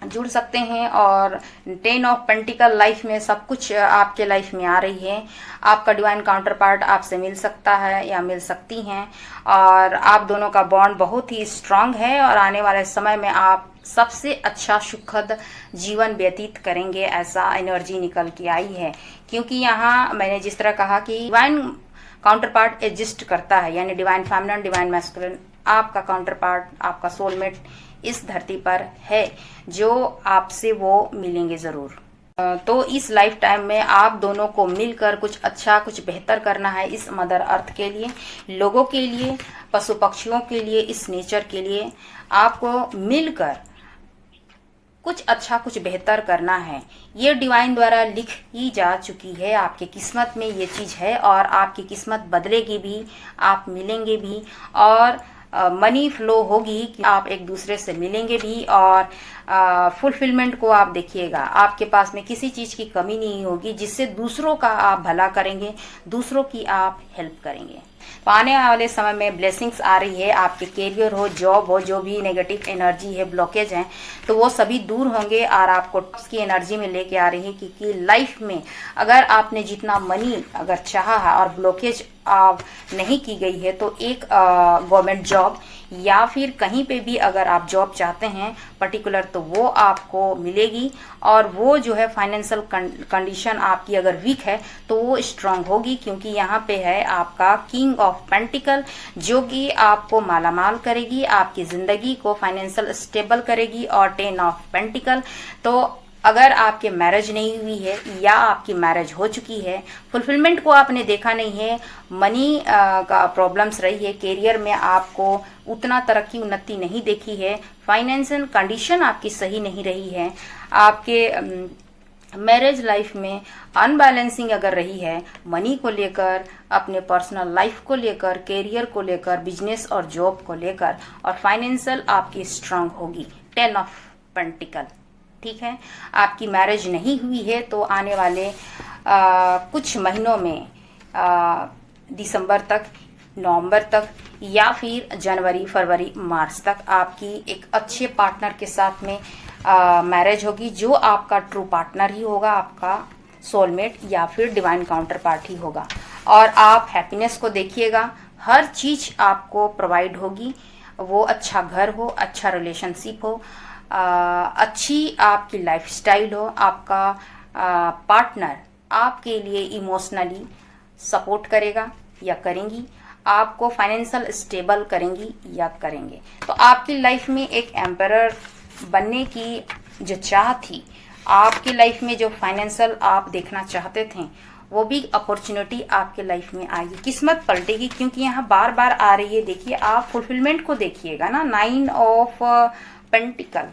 जुड़ सकते हैं, और 10 ऑफ पेंटिकल लाइफ में सब कुछ आपके लाइफ में आ रही है। आपका डिवाइन काउंटर पार्ट आपसे मिल सकता है या मिल सकती हैं, और आप दोनों का बॉन्ड बहुत ही स्ट्रांग है, और आने वाले समय में आप सबसे अच्छा सुखद जीवन व्यतीत करेंगे, ऐसा एनर्जी निकल के आई है। क्योंकि यहाँ मैंने जिस तरह कहा कि डिवाइन काउंटर पार्ट एग्जिस्ट करता है, यानी डिवाइन फेमिनिन, डिवाइन मैस्कुलिन, आपका काउंटर पार्ट, आपका सोलमेट इस धरती पर है, जो आपसे वो मिलेंगे ज़रूर। तो इस लाइफ टाइम में आप दोनों को मिलकर कुछ अच्छा, कुछ बेहतर करना है इस मदर अर्थ के लिए, लोगों के लिए, पशु पक्षियों के लिए, इस नेचर के लिए। आपको मिलकर कुछ अच्छा कुछ बेहतर करना है, ये डिवाइन द्वारा लिखी जा चुकी है। आपके किस्मत में ये चीज़ है और आपकी किस्मत बदलेगी भी, आप मिलेंगे भी और मनी फ्लो होगी कि आप एक दूसरे से मिलेंगे भी और फुलफिलमेंट को आप देखिएगा। आपके पास में किसी चीज़ की कमी नहीं होगी जिससे दूसरों का आप भला करेंगे, दूसरों की आप हेल्प करेंगे। तो आने वाले समय में ब्लेसिंग्स आ रही है। आपके करियर हो, जॉब हो, जो भी नेगेटिव एनर्जी है, ब्लॉकेज हैं, तो वो सभी दूर होंगे और आपको टॉप्स की एनर्जी में लेके आ रही है। क्योंकि लाइफ में अगर आपने जितना मनी अगर चाहा है और ब्लॉकेज नहीं की गई है तो एक गवर्नमेंट जॉब या फिर कहीं पे भी अगर आप जॉब चाहते हैं पर्टिकुलर तो वो आपको मिलेगी। और वो जो है फाइनेंशियल कंडीशन आपकी अगर वीक है तो वो स्ट्रांग होगी, क्योंकि यहाँ पे है आपका किंग ऑफ पेंटिकल जो कि आपको मालामाल करेगी, आपकी ज़िंदगी को फाइनेंशियल स्टेबल करेगी। और 10 ऑफ पेंटिकल, तो अगर आपके मैरिज नहीं हुई है या आपकी मैरिज हो चुकी है, फुलफिलमेंट को आपने देखा नहीं है, मनी का प्रॉब्लम्स रही है, करियर में आपको उतना तरक्की उन्नति नहीं देखी है, फाइनेंशियल कंडीशन आपकी सही नहीं रही है, आपके मैरिज लाइफ में अनबैलेंसिंग अगर रही है, मनी को लेकर, अपने पर्सनल लाइफ को लेकर, करियर को लेकर, बिजनेस और जॉब को लेकर, और फाइनेंशियल आपकी स्ट्रांग होगी। 10 ऑफ पेंटिकल, ठीक है। आपकी मैरिज नहीं हुई है तो आने वाले कुछ महीनों में दिसंबर तक, नवंबर तक या फिर जनवरी, फरवरी, मार्च तक आपकी एक अच्छे पार्टनर के साथ में मैरिज होगी, जो आपका ट्रू पार्टनर ही होगा, आपका सोलमेट या फिर डिवाइन काउंटर पार्ट ही होगा। और आप हैप्पीनेस को देखिएगा, हर चीज़ आपको प्रोवाइड होगी, वो अच्छा घर हो, अच्छा रिलेशनशिप हो, अच्छी आपकी लाइफस्टाइल हो, आपका पार्टनर आपके लिए इमोशनली सपोर्ट करेगा या करेंगी, आपको फाइनेंशियल स्टेबल करेंगी या करेंगे। तो आपकी लाइफ में एक एम्परर बनने की जो चाह थी, आपकी लाइफ में जो फाइनेंशियल आप देखना चाहते थे, वो भी अपॉर्चुनिटी आपके लाइफ में आएगी, किस्मत पलटेगी। क्योंकि यहाँ बार बार आ रही है, देखिए आप फुलफिलमेंट को देखिएगा ना, 9 ऑफ पेंटिकल,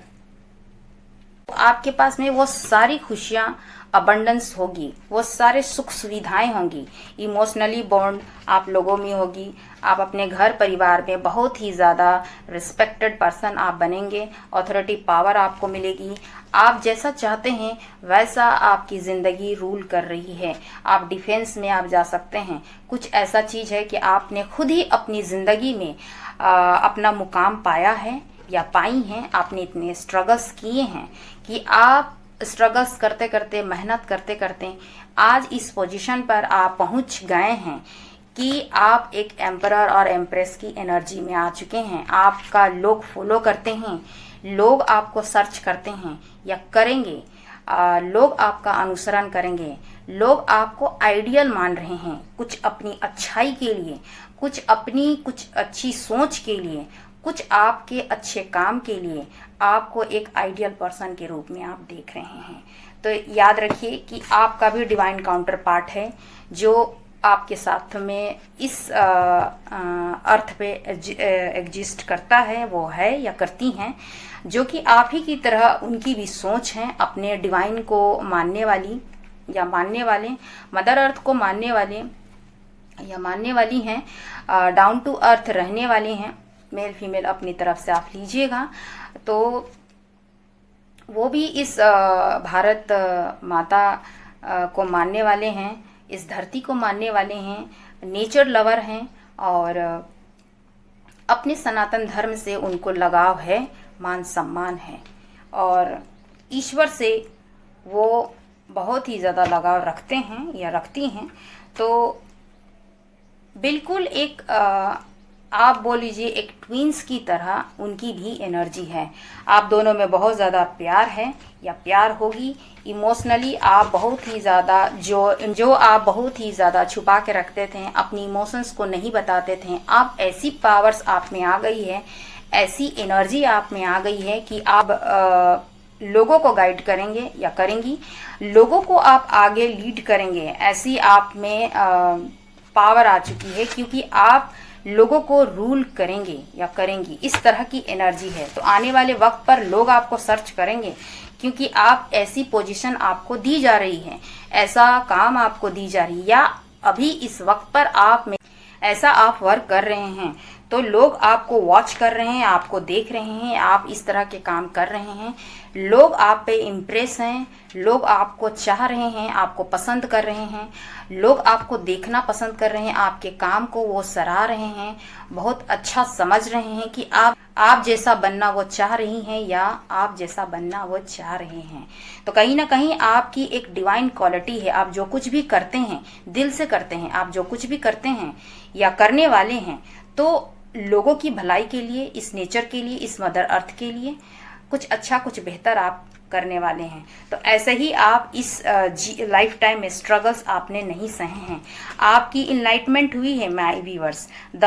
आपके पास में वो सारी खुशियाँ अबंडेंस होगी, वो सारे सुख सुविधाएं होंगी, इमोशनली बॉन्ड आप लोगों में होगी, आप अपने घर परिवार में बहुत ही ज़्यादा रिस्पेक्टेड पर्सन आप बनेंगे, अथॉरिटी पावर आपको मिलेगी, आप जैसा चाहते हैं वैसा आपकी ज़िंदगी रूल कर रही है। आप डिफेंस में आप जा सकते हैं, कुछ ऐसा चीज़ है कि आपने खुद ही अपनी ज़िंदगी में अपना मुकाम पाया है या पाई हैं, आपने इतने स्ट्रगल्स किए हैं कि आप स्ट्रगल्स करते करते, मेहनत करते करते आज इस पोजीशन पर आप पहुंच गए हैं कि आप एक एम्परर और एम्प्रेस की एनर्जी में आ चुके हैं। आपका लोग फॉलो करते हैं, लोग आपको सर्च करते हैं या करेंगे, लोग आपका अनुसरण करेंगे, लोग आपको आइडियल मान रहे हैं, कुछ अपनी अच्छाई के लिए, कुछ अपनी कुछ अच्छी सोच के लिए, कुछ आपके अच्छे काम के लिए आपको एक आइडियल पर्सन के रूप में आप देख रहे हैं। तो याद रखिए कि आपका भी डिवाइन काउंटर पार्ट है जो आपके साथ में इस अर्थ पे एग्जिस्ट करता है, वो है या करती हैं, जो कि आप ही की तरह उनकी भी सोच है, अपने डिवाइन को मानने वाली या मानने वाले, मदर अर्थ को मानने वाले या मानने वाली हैं, डाउन टू अर्थ रहने वाले हैं। मेल फीमेल अपनी तरफ से आप लीजिएगा तो वो भी इस भारत माता को मानने वाले हैं, इस धरती को मानने वाले हैं, नेचर लवर हैं और अपने सनातन धर्म से उनको लगाव है, मान सम्मान है और ईश्वर से वो बहुत ही ज़्यादा लगाव रखते हैं या रखती हैं। तो बिल्कुल एक आप बोल लीजिए एक ट्विंस की तरह उनकी भी एनर्जी है। आप दोनों में बहुत ज़्यादा प्यार है या प्यार होगी। इमोशनली आप बहुत ही ज़्यादा जो आप बहुत ही ज़्यादा छुपा के रखते थे, अपनी इमोशंस को नहीं बताते थे, आप ऐसी पावर्स आप में आ गई है, ऐसी एनर्जी आप में आ गई है कि आप लोगों को गाइड करेंगे या करेंगी, लोगों को आप आगे लीड करेंगे, ऐसी आप में पावर आ चुकी है। क्योंकि आप लोगों को रूल करेंगे या करेंगी, इस तरह की एनर्जी है। तो आने वाले वक्त पर लोग आपको सर्च करेंगे, क्योंकि आप ऐसी पोजीशन आपको दी जा रही है, ऐसा काम आपको दी जा रही है, या अभी इस वक्त पर आप में ऐसा आप वर्क कर रहे हैं, तो लोग आपको वॉच कर रहे हैं, आपको देख रहे हैं, आप इस तरह के काम कर रहे हैं। लोग आप पे इम्प्रेस हैं, लोग आपको चाह रहे हैं, आपको पसंद कर रहे हैं, लोग आपको देखना पसंद कर रहे हैं, आपके काम को वो सराह रहे हैं, बहुत अच्छा समझ रहे हैं कि आप जैसा बनना वो चाह रही हैं या आप जैसा बनना वो चाह रहे हैं। तो कहीं ना कहीं आपकी एक डिवाइन क्वालिटी है। आप जो कुछ भी करते हैं दिल से करते हैं, आप जो कुछ भी करते हैं या करने वाले हैं, तो लोगों की भलाई के लिए, इस नेचर के लिए, इस मदर अर्थ के लिए कुछ अच्छा, कुछ बेहतर आप करने वाले हैं। तो ऐसे ही आप इस लाइफ टाइम में स्ट्रगल्स आपने नहीं सहे हैं। आपकी इनलाइटमेंट हुई है माय व्यूअर्स, द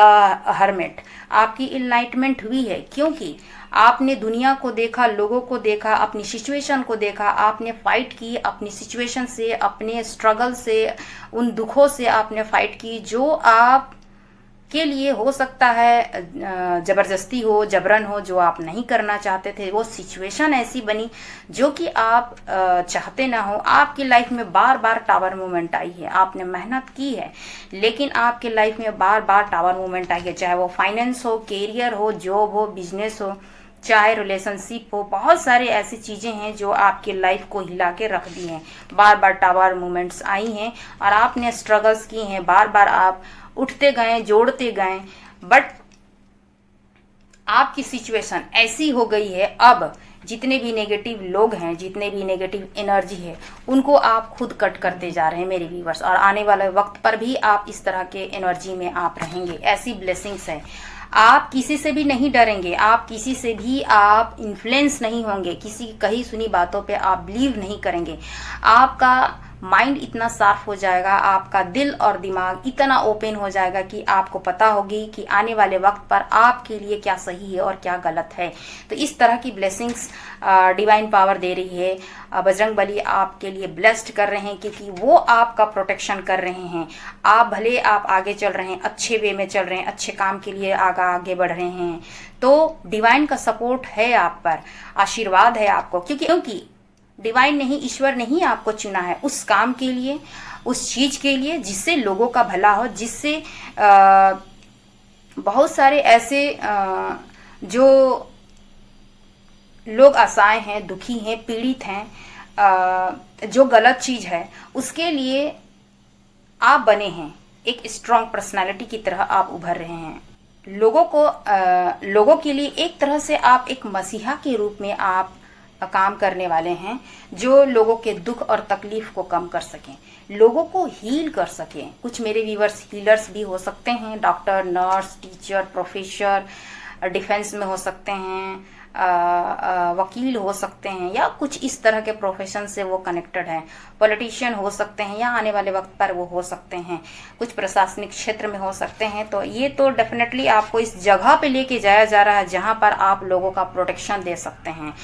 हर्मिट, आपकी इनलाइटमेंट हुई है, क्योंकि आपने दुनिया को देखा, लोगों को देखा, अपनी सिचुएशन को देखा, आपने फाइट की अपनी सिचुएशन से, अपने स्ट्रगल से, उन दुखों से आपने फाइट की जो आप के लिए हो सकता है जबरदस्ती हो, जबरन हो, जो आप नहीं करना चाहते थे। वो सिचुएशन ऐसी बनी जो कि आप चाहते ना हो। आपकी लाइफ में बार बार टावर मूवमेंट आई है, आपने मेहनत की है, लेकिन आपके लाइफ में बार बार टावर मूवमेंट आई है, चाहे वो फाइनेंस हो, कैरियर हो, जॉब हो, बिजनेस हो, चाहे रिलेशनशिप हो। बहुत सारी ऐसी चीजें हैं जो आपकी लाइफ को हिला के रख दी हैं। बार बार टावर मूवमेंट्स आई हैं और आपने स्ट्रगल्स की हैं, बार बार आप उठते गए, जोड़ते गए, बट आपकी सिचुएशन ऐसी हो गई है, अब जितने भी नेगेटिव लोग हैं, जितने भी नेगेटिव एनर्जी है, उनको आप खुद कट करते जा रहे हैं मेरे व्यूवर्स। और आने वाले वक्त पर भी आप इस तरह के एनर्जी में आप रहेंगे। ऐसी ब्लेसिंग्स है। आप किसी से भी नहीं डरेंगे, आप किसी से भी आप इन्फ्लुएंस नहीं होंगे, किसी की कही सुनी बातों पे आप बिलीव नहीं करेंगे। आपका माइंड इतना साफ हो जाएगा, आपका दिल और दिमाग इतना ओपन हो जाएगा कि आपको पता होगी कि आने वाले वक्त पर आपके लिए क्या सही है और क्या गलत है। तो इस तरह की ब्लेसिंग्स डिवाइन पावर दे रही है। बजरंग बली आपके लिए ब्लेस्ड कर रहे हैं, क्योंकि वो आपका प्रोटेक्शन कर रहे हैं। आप भले आप आगे चल रहे हैं, अच्छे वे में चल रहे हैं, अच्छे काम के लिए आगे बढ़ रहे हैं, तो डिवाइन का सपोर्ट है आप पर, आशीर्वाद है आपको, क्योंकि डिवाइन नहीं, ईश्वर नहीं आपको चुना है उस काम के लिए, उस चीज के लिए जिससे लोगों का भला हो, जिससे बहुत सारे ऐसे जो लोग असहाय हैं, दुखी हैं, पीड़ित हैं, जो गलत चीज है उसके लिए आप बने हैं। एक स्ट्रांग पर्सनालिटी की तरह आप उभर रहे हैं। लोगों के लिए एक तरह से आप एक मसीहा के रूप में आप काम करने वाले हैं, जो लोगों के दुख और तकलीफ को कम कर सकें, लोगों को हील कर सकें। कुछ मेरे व्यूवर्स हीलर्स भी हो सकते हैं, doctor, nurse, teacher, professor, defence में हो सकते हैं, वकील हो सकते हैं, या कुछ इस तरह के प्रोफेशन से वो कनेक्टेड हैं, पॉलिटिशियन हो सकते हैं, या आने वाले वक्त पर वो हो सकते हैं, कुछ प्रशासनिक क्षेत्र में हो सकते हैं। तो ये तो डेफिनेटली आपको इस जगह पे लेके जाया जा रहा है जहां पर आप लोगों का प्रोटेक्शन दे सकते हैं,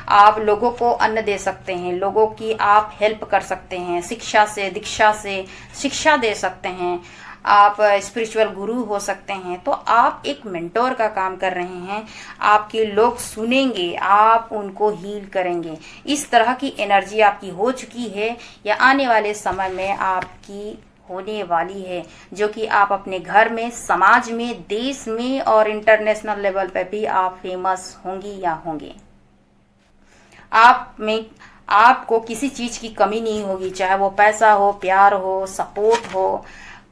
आप लोगों को अन्न दे सकते हैं, लोगों की आप हेल्प कर सकते हैं, शिक्षा से, दीक्षा से शिक्षा दे सकते हैं, आप स्पिरिचुअल गुरु हो सकते हैं। तो आप एक मेंटोर का काम कर रहे हैं, आपके लोग सुनेंगे, आप उनको हील करेंगे। इस तरह की एनर्जी आपकी हो चुकी है या आने वाले समय में आपकी होने वाली है, जो कि आप अपने घर में, समाज में, देश में और इंटरनेशनल लेवल पे भी आप फेमस होंगी या होंगे। आप में आपको किसी चीज की कमी नहीं होगी, चाहे वो पैसा हो, प्यार हो, सपोर्ट हो,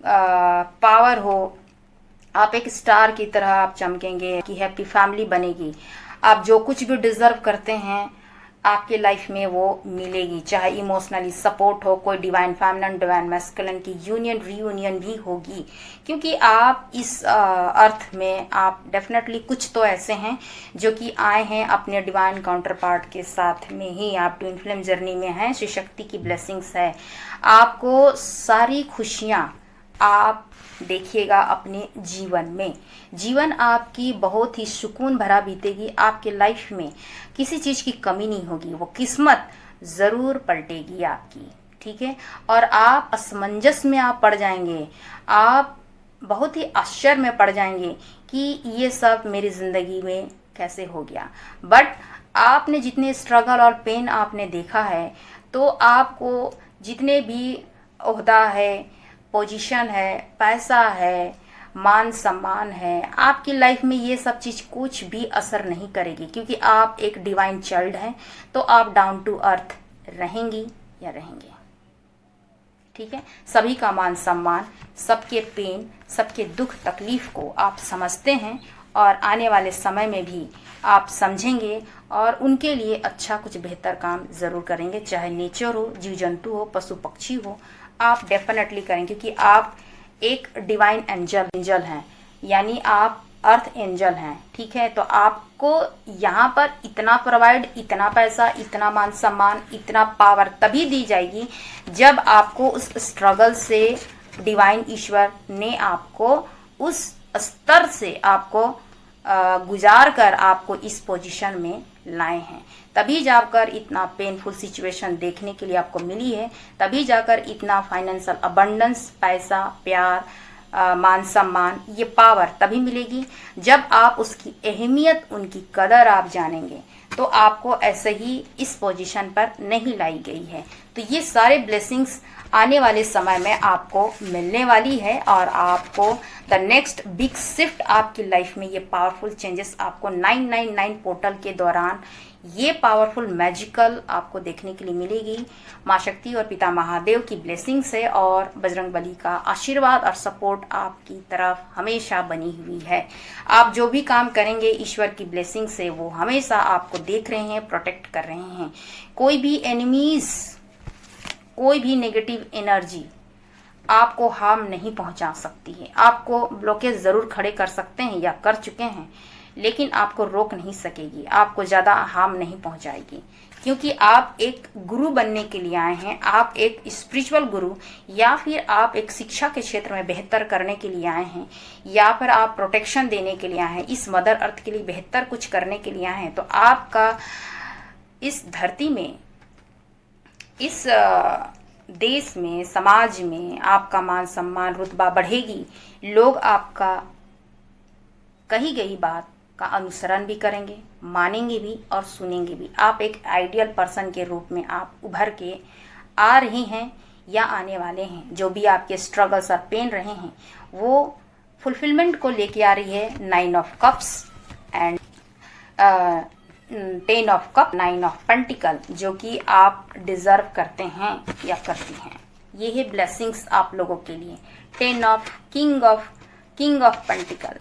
पावर हो। आप एक स्टार की तरह आप चमकेंगे, कि हैप्पी फैमिली बनेगी। आप जो कुछ भी डिजर्व करते हैं आपके लाइफ में वो मिलेगी, चाहे इमोशनली सपोर्ट हो, कोई डिवाइन फेमिनिन, डिवाइन मैस्कुलिन की यूनियन, रीयूनियन भी होगी, क्योंकि आप इस अर्थ में आप डेफिनेटली कुछ तो ऐसे हैं जो कि आए हैं अपने डिवाइन काउंटर पार्ट के साथ में ही, आप ट्विन फ्लेम जर्नी में हैं। श्री शक्ति की ब्लेसिंग्स है, आपको सारी खुशियाँ आप देखिएगा अपने जीवन में। जीवन आपकी बहुत ही सुकून भरा बीतेगी, आपके लाइफ में किसी चीज की कमी नहीं होगी, वो किस्मत जरूर पलटेगी आपकी, ठीक है। और आप असमंजस में आप पड़ जाएंगे, आप बहुत ही आश्चर्य में पड़ जाएंगे कि ये सब मेरी ज़िंदगी में कैसे हो गया। बट आपने जितने स्ट्रगल और पेन आपने देखा है, तो आपको जितने भी ओहदा है, पोजीशन है, पैसा है, मान सम्मान है, आपकी लाइफ में ये सब चीज़ कुछ भी असर नहीं करेगी, क्योंकि आप एक डिवाइन चाइल्ड हैं। तो आप डाउन टू अर्थ रहेंगी या रहेंगे। ठीक है, सभी का मान सम्मान, सबके पेन, सबके दुख तकलीफ को आप समझते हैं और आने वाले समय में भी आप समझेंगे और उनके लिए अच्छा कुछ बेहतर काम ज़रूर करेंगे। चाहे नेचर हो, जीव जंतु हो, पशु पक्षी हो, आप डेफिनेटली करेंगे, क्योंकि आप एक डिवाइन एंजल हैं, यानी आप अर्थ एंजल हैं। ठीक है, तो आपको यहाँ पर इतना प्रोवाइड, इतना पैसा, इतना मान सम्मान, इतना पावर तभी दी जाएगी जब आपको उस स्ट्रगल से डिवाइन ईश्वर ने आपको उस स्तर से आपको गुजार कर आपको इस पोजीशन में लाए हैं। तभी जाकर इतना पेनफुल सिचुएशन देखने के लिए आपको मिली है, तभी जाकर इतना फाइनेंशियल अबंडेंस, पैसा, प्यार, मान सम्मान, ये पावर तभी मिलेगी जब आप उसकी अहमियत, उनकी कदर आप जानेंगे। तो आपको ऐसे ही इस पोजीशन पर नहीं लाई गई है। तो ये सारे ब्लेसिंग्स आने वाले समय में आपको मिलने वाली है और आपको द नेक्स्ट बिग शिफ्ट आपकी लाइफ में, ये पावरफुल चेंजेस आपको 999 पोर्टल के दौरान ये पावरफुल मैजिकल आपको देखने के लिए मिलेगी। माँ शक्ति और पिता महादेव की ब्लेसिंग से और बजरंग बली का आशीर्वाद और सपोर्ट आपकी तरफ हमेशा बनी हुई है। आप जो भी काम करेंगे ईश्वर की ब्लेसिंग से वो हमेशा आपको देख रहे हैं, प्रोटेक्ट कर रहे हैं। कोई भी एनिमीज, कोई भी नेगेटिव एनर्जी आपको हार्म नहीं पहुंचा सकती है। आपको ब्लॉकेज ज़रूर खड़े कर सकते हैं या कर चुके हैं, लेकिन आपको रोक नहीं सकेगी, आपको ज़्यादा हार्म नहीं पहुंचाएगी, क्योंकि आप एक गुरु बनने के लिए आए हैं। आप एक स्पिरिचुअल गुरु, या फिर आप एक शिक्षा के क्षेत्र में बेहतर करने के लिए आए हैं, या फिर आप प्रोटेक्शन देने के लिए आए हैं, इस मदर अर्थ के लिए बेहतर कुछ करने के लिए आए हैं। तो आपका इस धरती में, इस देश में, समाज में आपका मान सम्मान, रुतबा बढ़ेगी। लोग आपका कही गई बात का अनुसरण भी करेंगे, मानेंगे भी और सुनेंगे भी। आप एक आइडियल पर्सन के रूप में आप उभर के आ रहे हैं या आने वाले हैं। जो भी आपके स्ट्रगल्स और पेन रहे हैं वो फुलफिलमेंट को लेके आ रही है 9 of cups and 10 of cup, 9 of pentacle, जो कि आप डिजर्व करते हैं या करती हैं। ये है ब्लेसिंग्स आप लोगों के लिए। 10 ऑफ किंग ऑफ पेंटिकल,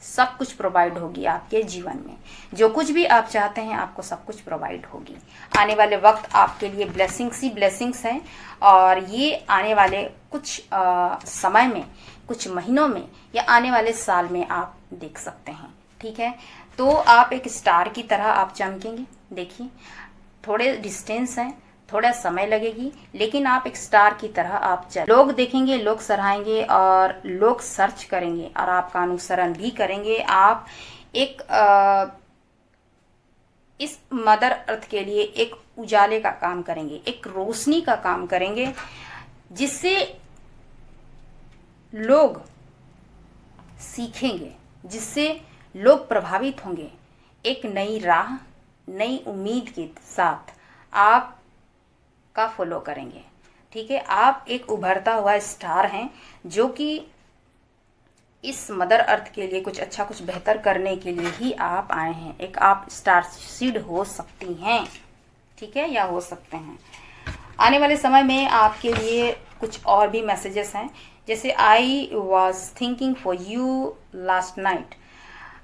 सब कुछ प्रोवाइड होगी आपके जीवन में। जो कुछ भी आप चाहते हैं आपको सब कुछ प्रोवाइड होगी। आने वाले वक्त आपके लिए ब्लेसिंग्स ही ब्लेसिंग्स हैं, और ये आने वाले कुछ समय में, कुछ महीनों में या आने वाले साल में आप देख सकते हैं। ठीक है, तो आप एक स्टार की तरह आप चमकेंगे। देखिए, थोड़े डिस्टेंस हैं, थोड़ा समय लगेगी, लेकिन आप एक स्टार की तरह आप चल, लोग देखेंगे, लोग सराहेंगे और लोग सर्च करेंगे और आपका अनुसरण भी करेंगे। आप एक इस मदर अर्थ के लिए एक उजाले का काम करेंगे, एक रोशनी का काम करेंगे, जिससे लोग सीखेंगे, जिससे लोग प्रभावित होंगे। एक नई राह, नई उम्मीद के साथ आप का फॉलो करेंगे। ठीक है, आप एक उभरता हुआ स्टार हैं, जो कि इस मदर अर्थ के लिए कुछ अच्छा, कुछ बेहतर करने के लिए ही आप आए हैं। एक आप स्टार सीड हो सकती हैं, ठीक है, या हो सकते हैं। आने वाले समय में आपके लिए कुछ और भी मैसेजेस हैं, जैसे I was thinking for you last night.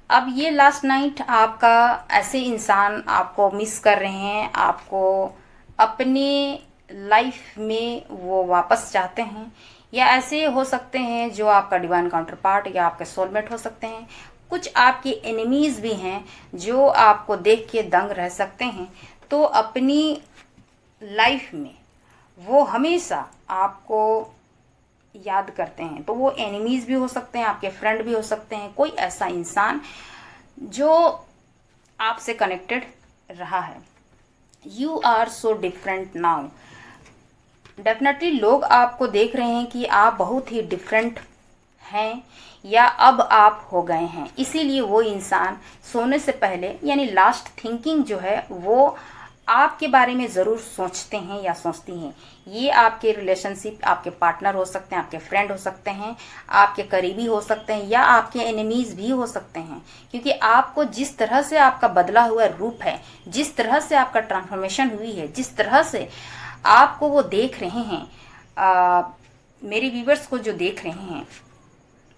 अब ये लास्ट नाइट आपका, ऐसे इंसान आपको मिस कर रहे हैं, आपको अपने लाइफ में वो वापस चाहते हैं, या ऐसे हो सकते हैं जो आपका डिवाइन काउंटर पार्ट या आपके सोलमेट हो सकते हैं। कुछ आपके एनिमीज भी हैं जो आपको देख के दंग रह सकते हैं। तो अपनी लाइफ में वो हमेशा आपको याद करते हैं। तो वो एनिमीज भी हो सकते हैं, आपके फ्रेंड भी हो सकते हैं, कोई ऐसा इंसान जो आपसे कनेक्टेड रहा है। You are so different now. Definitely लोग आपको देख रहे हैं कि आप बहुत ही डिफरेंट हैं या अब आप हो गए हैं। इसीलिए वो इंसान सोने से पहले यानी लास्ट थिंकिंग जो है वो आपके बारे में ज़रूर सोचते हैं या सोचती हैं। ये आपके रिलेशनशिप, आपके पार्टनर हो सकते हैं, आपके फ्रेंड हो सकते हैं, आपके करीबी हो सकते हैं या आपके एनिमीज़ भी हो सकते हैं। क्योंकि आपको जिस तरह से आपका बदला हुआ रूप है, जिस तरह से आपका ट्रांसफॉर्मेशन हुई है, जिस तरह से आपको वो देख रहे हैं, मेरे व्यूवर्स को जो देख रहे हैं,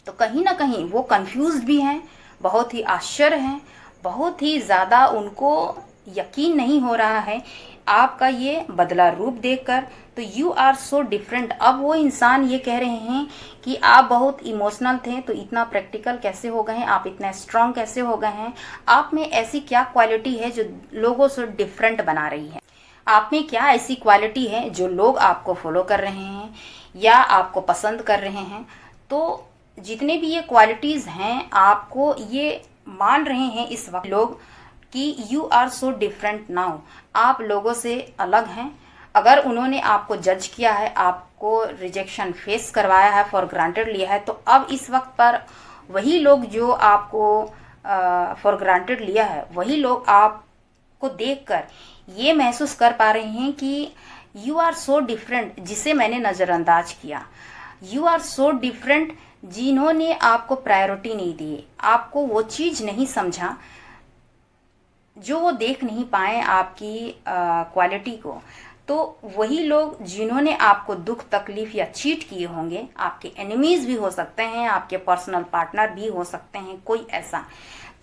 तो कहीं ना कहीं वो कंफ्यूज्ड भी हैं, बहुत ही आश्चर्य हैं, बहुत ही ज़्यादा उनको यकीन नहीं हो रहा है आपका ये बदला रूप देखकर। तो यू आर सो डिफरेंट। अब वो इंसान ये कह रहे हैं कि आप बहुत इमोशनल थे तो इतना प्रैक्टिकल कैसे हो गए हैं, आप इतना स्ट्रांग कैसे हो गए हैं, आप में ऐसी क्या क्वालिटी है जो लोगों से डिफरेंट बना रही है, आप में क्या ऐसी क्वालिटी है जो लोग आपको फॉलो कर रहे हैं या आपको पसंद कर रहे हैं। तो जितने भी ये क्वालिटीज़ हैं आपको ये मान रहे हैं इस वक्त लोग कि you are so different now, आप लोगों से अलग हैं। अगर उन्होंने आपको जज किया है, आपको रिजेक्शन फेस करवाया है, फॉर ग्रांटेड लिया है, तो अब इस वक्त पर वही लोग जो आपको फॉर ग्रांटेड लिया है, वही लोग आपको देखकर ये महसूस कर पा रहे हैं कि यू आर सो डिफरेंट, जिसे मैंने नज़रअंदाज किया। यू आर सो डिफरेंट, जिन्होंने आपको प्रायोरिटी नहीं दी, आपको वो चीज़ नहीं समझा, जो वो देख नहीं पाए आपकी क्वालिटी को। तो वही लोग जिन्होंने आपको दुख तकलीफ या चीट किए होंगे, आपके एनिमीज़ भी हो सकते हैं, आपके पर्सनल पार्टनर भी हो सकते हैं, कोई ऐसा,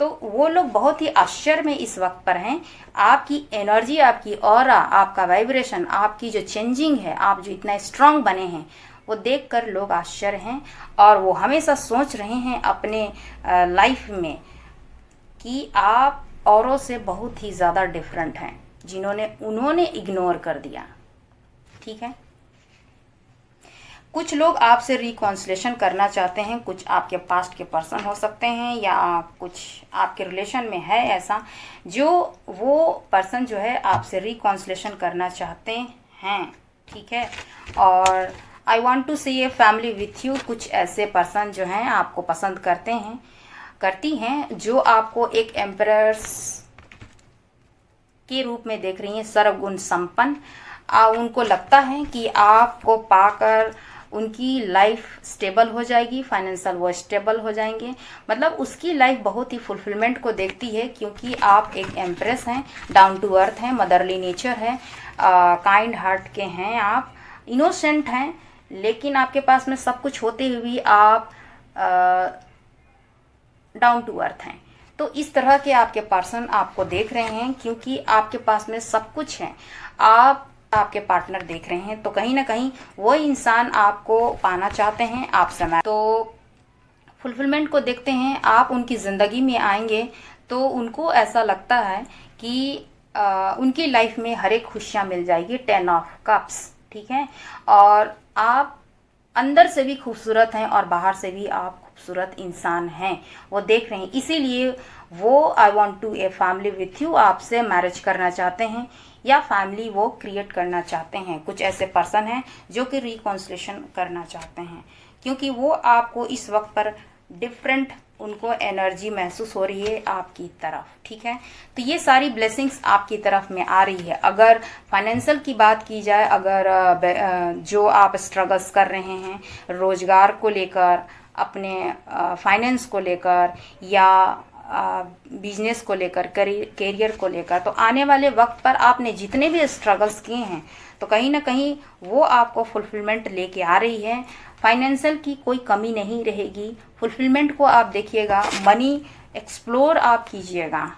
तो वो लोग बहुत ही आश्चर्य में इस वक्त पर हैं। आपकी एनर्जी, आपकी ऑरा, आपका वाइब्रेशन, आपकी जो चेंजिंग है, आप जो इतना स्ट्रांग बने हैं, वो देखकर लोग आश्चर्य हैं। और वो हमेशा सोच रहे हैं अपने लाइफ में कि आप औरों से बहुत ही ज़्यादा डिफरेंट हैं, उन्होंने इग्नोर कर दिया। ठीक है, कुछ लोग आपसे रिकॉन्सिलेशन करना चाहते हैं, कुछ आपके पास्ट के पर्सन हो सकते हैं या कुछ आपके रिलेशन में है ऐसा, जो वो पर्सन जो है आपसे रिकॉन्सिलेशन करना चाहते हैं। ठीक है, और I want to see a family with you. कुछ ऐसे पर्सन जो हैं आपको पसंद करते हैं, करती हैं, जो आपको एक एम्परर्स के रूप में देख रही हैं, सर्वगुण संपन्न। उनको लगता है कि आपको पाकर उनकी लाइफ स्टेबल हो जाएगी, फाइनेंशियल वो स्टेबल हो जाएंगे, मतलब उसकी लाइफ बहुत ही फुलफिलमेंट को देखती है, क्योंकि आप एक एम्प्रेस हैं, डाउन टू अर्थ हैं, मदरली नेचर है, काइंड हार्ट के हैं, आप इनोसेंट हैं, लेकिन आपके पास में सब कुछ होते हुए भी आप डाउन टू अर्थ हैं। तो इस तरह के आपके पर्सन आपको देख रहे हैं, क्योंकि आपके पास में सब कुछ है, आपके पार्टनर देख रहे हैं। तो कहीं ना कहीं वो इंसान आपको पाना चाहते हैं, आप समय तो फुलफिलमेंट को देखते हैं। आप उनकी ज़िंदगी में आएंगे तो उनको ऐसा लगता है कि उनकी लाइफ में हर एक खुशियाँ मिल जाएगी, 10 ऑफ कप्स। ठीक है, और आप अंदर से भी खूबसूरत हैं और बाहर से भी आप खूबसूरत इंसान हैं, वो देख रहे हैं। इसीलिए वो I want to a family with you, आपसे मैरिज करना चाहते हैं या फैमिली वो क्रिएट करना चाहते हैं। कुछ ऐसे पर्सन हैं जो कि रिकॉन्सिलेशन करना चाहते हैं, क्योंकि वो आपको इस वक्त पर डिफरेंट, उनको एनर्जी महसूस हो रही है आपकी तरफ। ठीक है, तो ये सारी ब्लेसिंग्स आपकी तरफ में आ रही है। अगर फाइनेंशियल की बात की जाए, अगर जो आप स्ट्रगल्स कर रहे हैं रोजगार को लेकर, अपने फाइनेंस को लेकर या बिजनेस को लेकर, करियर को लेकर, तो आने वाले वक्त पर आपने जितने भी स्ट्रगल्स किए हैं तो कहीं ना कहीं वो आपको फुलफिलमेंट लेके आ रही है। फाइनेंशियल की कोई कमी नहीं रहेगी, फुलफिलमेंट को आप देखिएगा, मनी एक्सप्लोर आप कीजिएगा।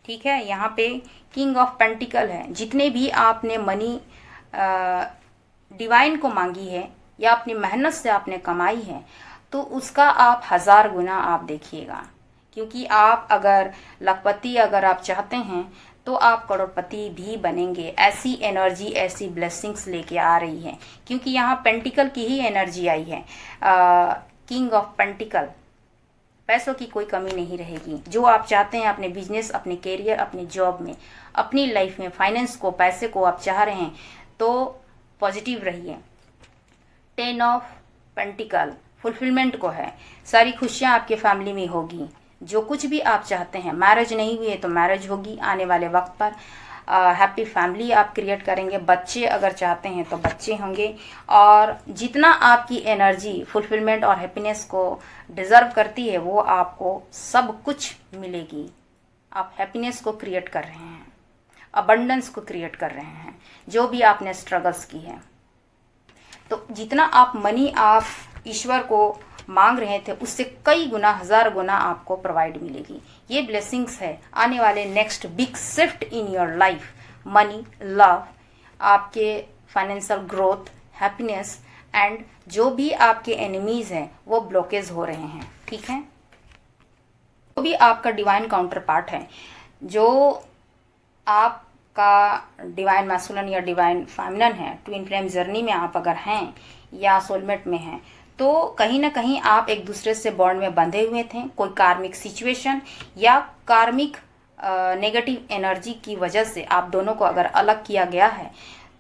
ठीक है, यहाँ पे किंग ऑफ पेंटिकल है, जितने भी आपने मनी डिवाइन को मांगी है या अपनी मेहनत से आपने कमाई है, तो उसका आप 1000 गुना आप देखिएगा। क्योंकि आप अगर लखपति अगर आप चाहते हैं तो आप करोड़पति भी बनेंगे। ऐसी एनर्जी, ऐसी ब्लेसिंग्स लेके आ रही है, क्योंकि यहाँ पेंटिकल की ही एनर्जी आई है, किंग ऑफ पेंटिकल। पैसों की कोई कमी नहीं रहेगी। जो आप चाहते हैं अपने बिजनेस, अपने करियर, अपने जॉब में, अपनी लाइफ में, फाइनेंस को, पैसे को आप चाह रहे हैं तो पॉजिटिव रहिए। 10 ऑफ पेंटिकल, फुलफिलमेंट को है। सारी खुशियाँ आपके फैमिली में होगी। जो कुछ भी आप चाहते हैं, मैरिज नहीं हुई है तो मैरिज होगी आने वाले वक्त पर। हैप्पी फैमिली आप क्रिएट करेंगे। बच्चे अगर चाहते हैं तो बच्चे होंगे। और जितना आपकी एनर्जी फुलफिलमेंट और हैप्पीनेस को डिज़र्व करती है वो आपको सब कुछ मिलेगी। आप हैप्पीनेस को क्रिएट कर रहे हैं, अबंडेंस को क्रिएट कर रहे हैं, जो भी आपने स्ट्रगल्स की है। तो जितना आप मनी आप ईश्वर को मांग रहे थे उससे कई गुना, 1000 गुना आपको प्रोवाइड मिलेगी। ये ब्लेसिंग्स है आने वाले next big shift in your life. Money, love, आपके फाइनेंशियल ग्रोथ, हैप्पीनेस एंड जो भी आपके एनिमीज हैं वो ब्लॉकेज हो रहे हैं। ठीक है, जो भी आपका डिवाइन काउंटर पार्ट है, जो आपका डिवाइन मैस्कुलिन या डिवाइन फेमिनिन है, ट्विन फ्लेम जर्नी में आप अगर हैं या सोलमेट में हैं, तो कहीं ना कहीं आप एक दूसरे से बॉन्ड में बंधे हुए थे। कोई कार्मिक सिचुएशन या कार्मिक नेगेटिव एनर्जी की वजह से आप दोनों को अगर अलग किया गया है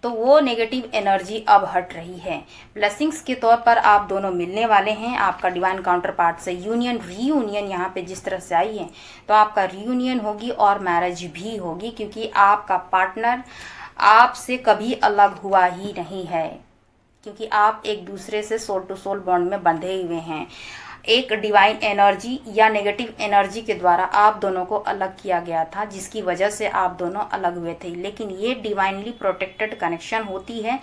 तो वो नेगेटिव एनर्जी अब हट रही है। ब्लेसिंग्स के तौर पर आप दोनों मिलने वाले हैं। आपका डिवाइन काउंटर पार्ट से यूनियन, रीयूनियन यहाँ पे जिस तरह से आई है तो आपका रीयूनियन होगी और मैरिज भी होगी, क्योंकि आपका पार्टनर आपसे कभी अलग हुआ ही नहीं है, क्योंकि आप एक दूसरे से सोल टू सोल बॉन्ड में बंधे हुए हैं। एक डिवाइन एनर्जी या नेगेटिव एनर्जी के द्वारा आप दोनों को अलग किया गया था, जिसकी वजह से आप दोनों अलग हुए थे। लेकिन ये डिवाइनली प्रोटेक्टेड कनेक्शन होती है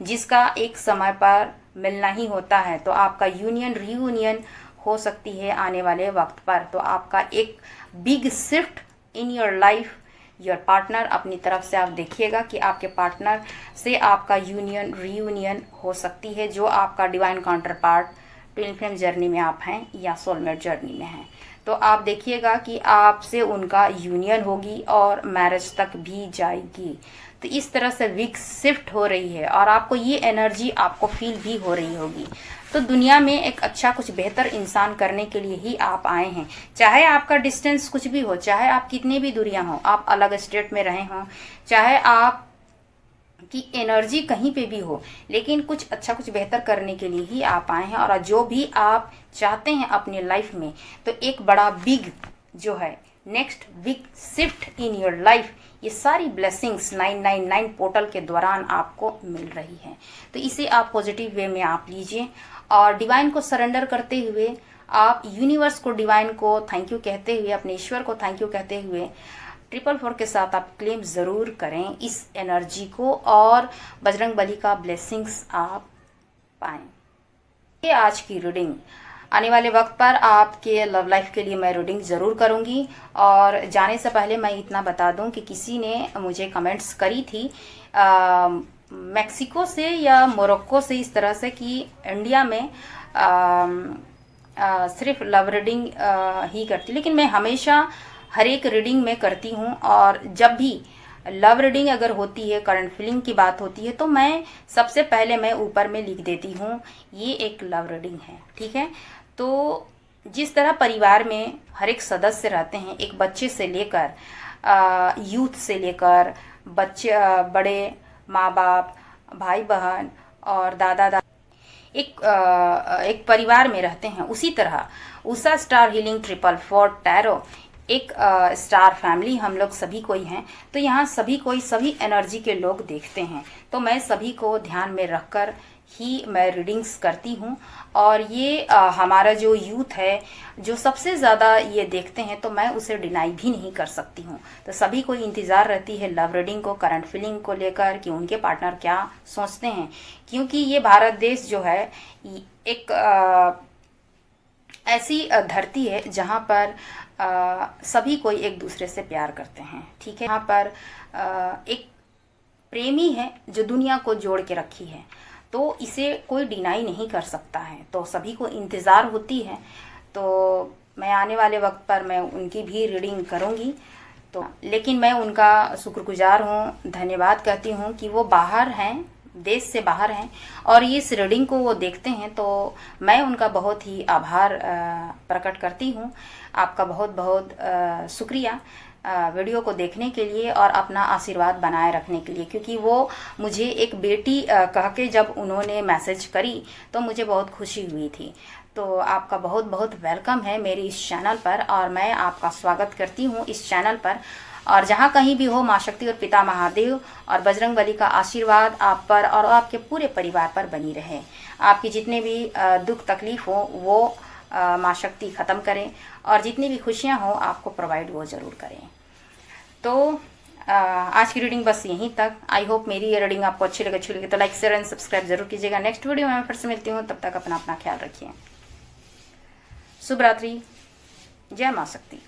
जिसका एक समय पर मिलना ही होता है। तो आपका यूनियन, रीयूनियन हो सकती है आने वाले वक्त पर। तो आपका एक big shift in your life, your partner, अपनी तरफ से आप देखिएगा कि आपके पार्टनर से आपका यूनियन, रीयूनियन हो सकती है, जो आपका divine counter part twin flame journey में आप हैं या सोलमेट जर्नी में हैं। तो आप देखिएगा कि आपसे उनका यूनियन होगी और मैरिज तक भी जाएगी। तो इस तरह से वीक शिफ्ट हो रही है और आपको ये एनर्जी आपको फील भी हो रही होगी। तो दुनिया में एक अच्छा, कुछ बेहतर इंसान करने के लिए ही आप आए हैं। चाहे आपका डिस्टेंस कुछ भी हो, चाहे आप कितनी भी दूरियां हो, आप अलग स्टेट में रहे हों, चाहे आप की एनर्जी कहीं पे भी हो, लेकिन कुछ अच्छा, कुछ बेहतर करने के लिए ही आप आए हैं। और जो भी आप चाहते हैं अपनी लाइफ में, तो एक बड़ा बिग जो है next big shift in your life, ये सारी ब्लेसिंग्स 999 पोर्टल के दौरान आपको मिल रही है। तो इसे आप पॉजिटिव वे में आप लीजिए और डिवाइन को सरेंडर करते हुए, आप यूनिवर्स को, डिवाइन को थैंक यू कहते हुए, अपने ईश्वर को थैंक यू कहते हुए 444 के साथ आप क्लेम ज़रूर करें इस एनर्जी को और बजरंग बली का ब्लेसिंग्स आप पाएं। ये आज की रीडिंग। आने वाले वक्त पर आपके लव लाइफ के लिए मैं रीडिंग ज़रूर करूंगी। और जाने से पहले मैं इतना बता दूं कि किसी ने मुझे कमेंट्स करी थी मैक्सिको से या मोरक्को से, इस तरह से कि इंडिया में सिर्फ लव रीडिंग ही करती, लेकिन मैं हमेशा हर एक रीडिंग में करती हूँ। और जब भी लव रीडिंग अगर होती है, करंट फीलिंग की बात होती है, तो मैं सबसे पहले मैं ऊपर में लिख देती हूँ ये एक लव रीडिंग है। ठीक है, तो जिस तरह परिवार में हर एक सदस्य रहते हैं, एक बच्चे से लेकर यूथ से लेकर बच्चे, बड़े माँ बाप, भाई बहन और दादा दादी एक परिवार में रहते हैं, उसी तरह उषा स्टार हीलिंग 444 टैरो एक स्टार फैमिली हम लोग सभी कोई हैं। तो यहाँ सभी कोई, सभी एनर्जी के लोग देखते हैं। तो मैं सभी को ध्यान में रखकर ही मैं रीडिंग्स करती हूँ। और ये हमारा जो यूथ है जो सबसे ज़्यादा ये देखते हैं, तो मैं उसे डिनाई भी नहीं कर सकती हूँ। तो सभी को इंतज़ार रहती है लव रीडिंग को, करंट फीलिंग को लेकर कि उनके पार्टनर क्या सोचते हैं, क्योंकि ये भारत देश जो है एक ऐसी धरती है जहाँ पर सभी कोई एक दूसरे से प्यार करते हैं। ठीक है, यहाँ पर एक प्रेमी है जो दुनिया को जोड़ के रखी है, तो इसे कोई डिनाई नहीं कर सकता है। तो सभी को इंतज़ार होती है। तो मैं आने वाले वक्त पर मैं उनकी भी रीडिंग करूँगी। तो लेकिन मैं उनका शुक्रगुजार हूँ, धन्यवाद कहती हूँ कि वो बाहर हैं, देश से बाहर हैं और इस रीडिंग को वो देखते हैं। तो मैं उनका बहुत ही आभार प्रकट करती हूँ। आपका बहुत बहुत शुक्रिया। वीडियो को देखने के लिए और अपना आशीर्वाद बनाए रखने के लिए, क्योंकि वो मुझे एक बेटी कह के जब उन्होंने मैसेज करी तो मुझे बहुत खुशी हुई थी। तो आपका बहुत बहुत वेलकम है मेरी इस चैनल पर, और मैं आपका स्वागत करती हूँ इस चैनल पर। और जहाँ कहीं भी हो, माँ शक्ति और पिता महादेव और बजरंग बली का आशीर्वाद आप पर और आपके पूरे परिवार पर बनी रहे। आपकी जितने भी दुख तकलीफ हो वो माँ शक्ति ख़त्म करें, और जितनी भी खुशियाँ हो आपको प्रोवाइड वो ज़रूर करें। तो आज की रीडिंग बस यहीं तक। आई होप मेरी ये रीडिंग आपको अच्छी लगे तो लाइक शेयर एंड सब्सक्राइब जरूर कीजिएगा। नेक्स्ट वीडियो में मैं फिर से मिलती हूँ, तब तक अपना ख्याल रखिए। शुभ रात्रि, जय माँ शक्ति।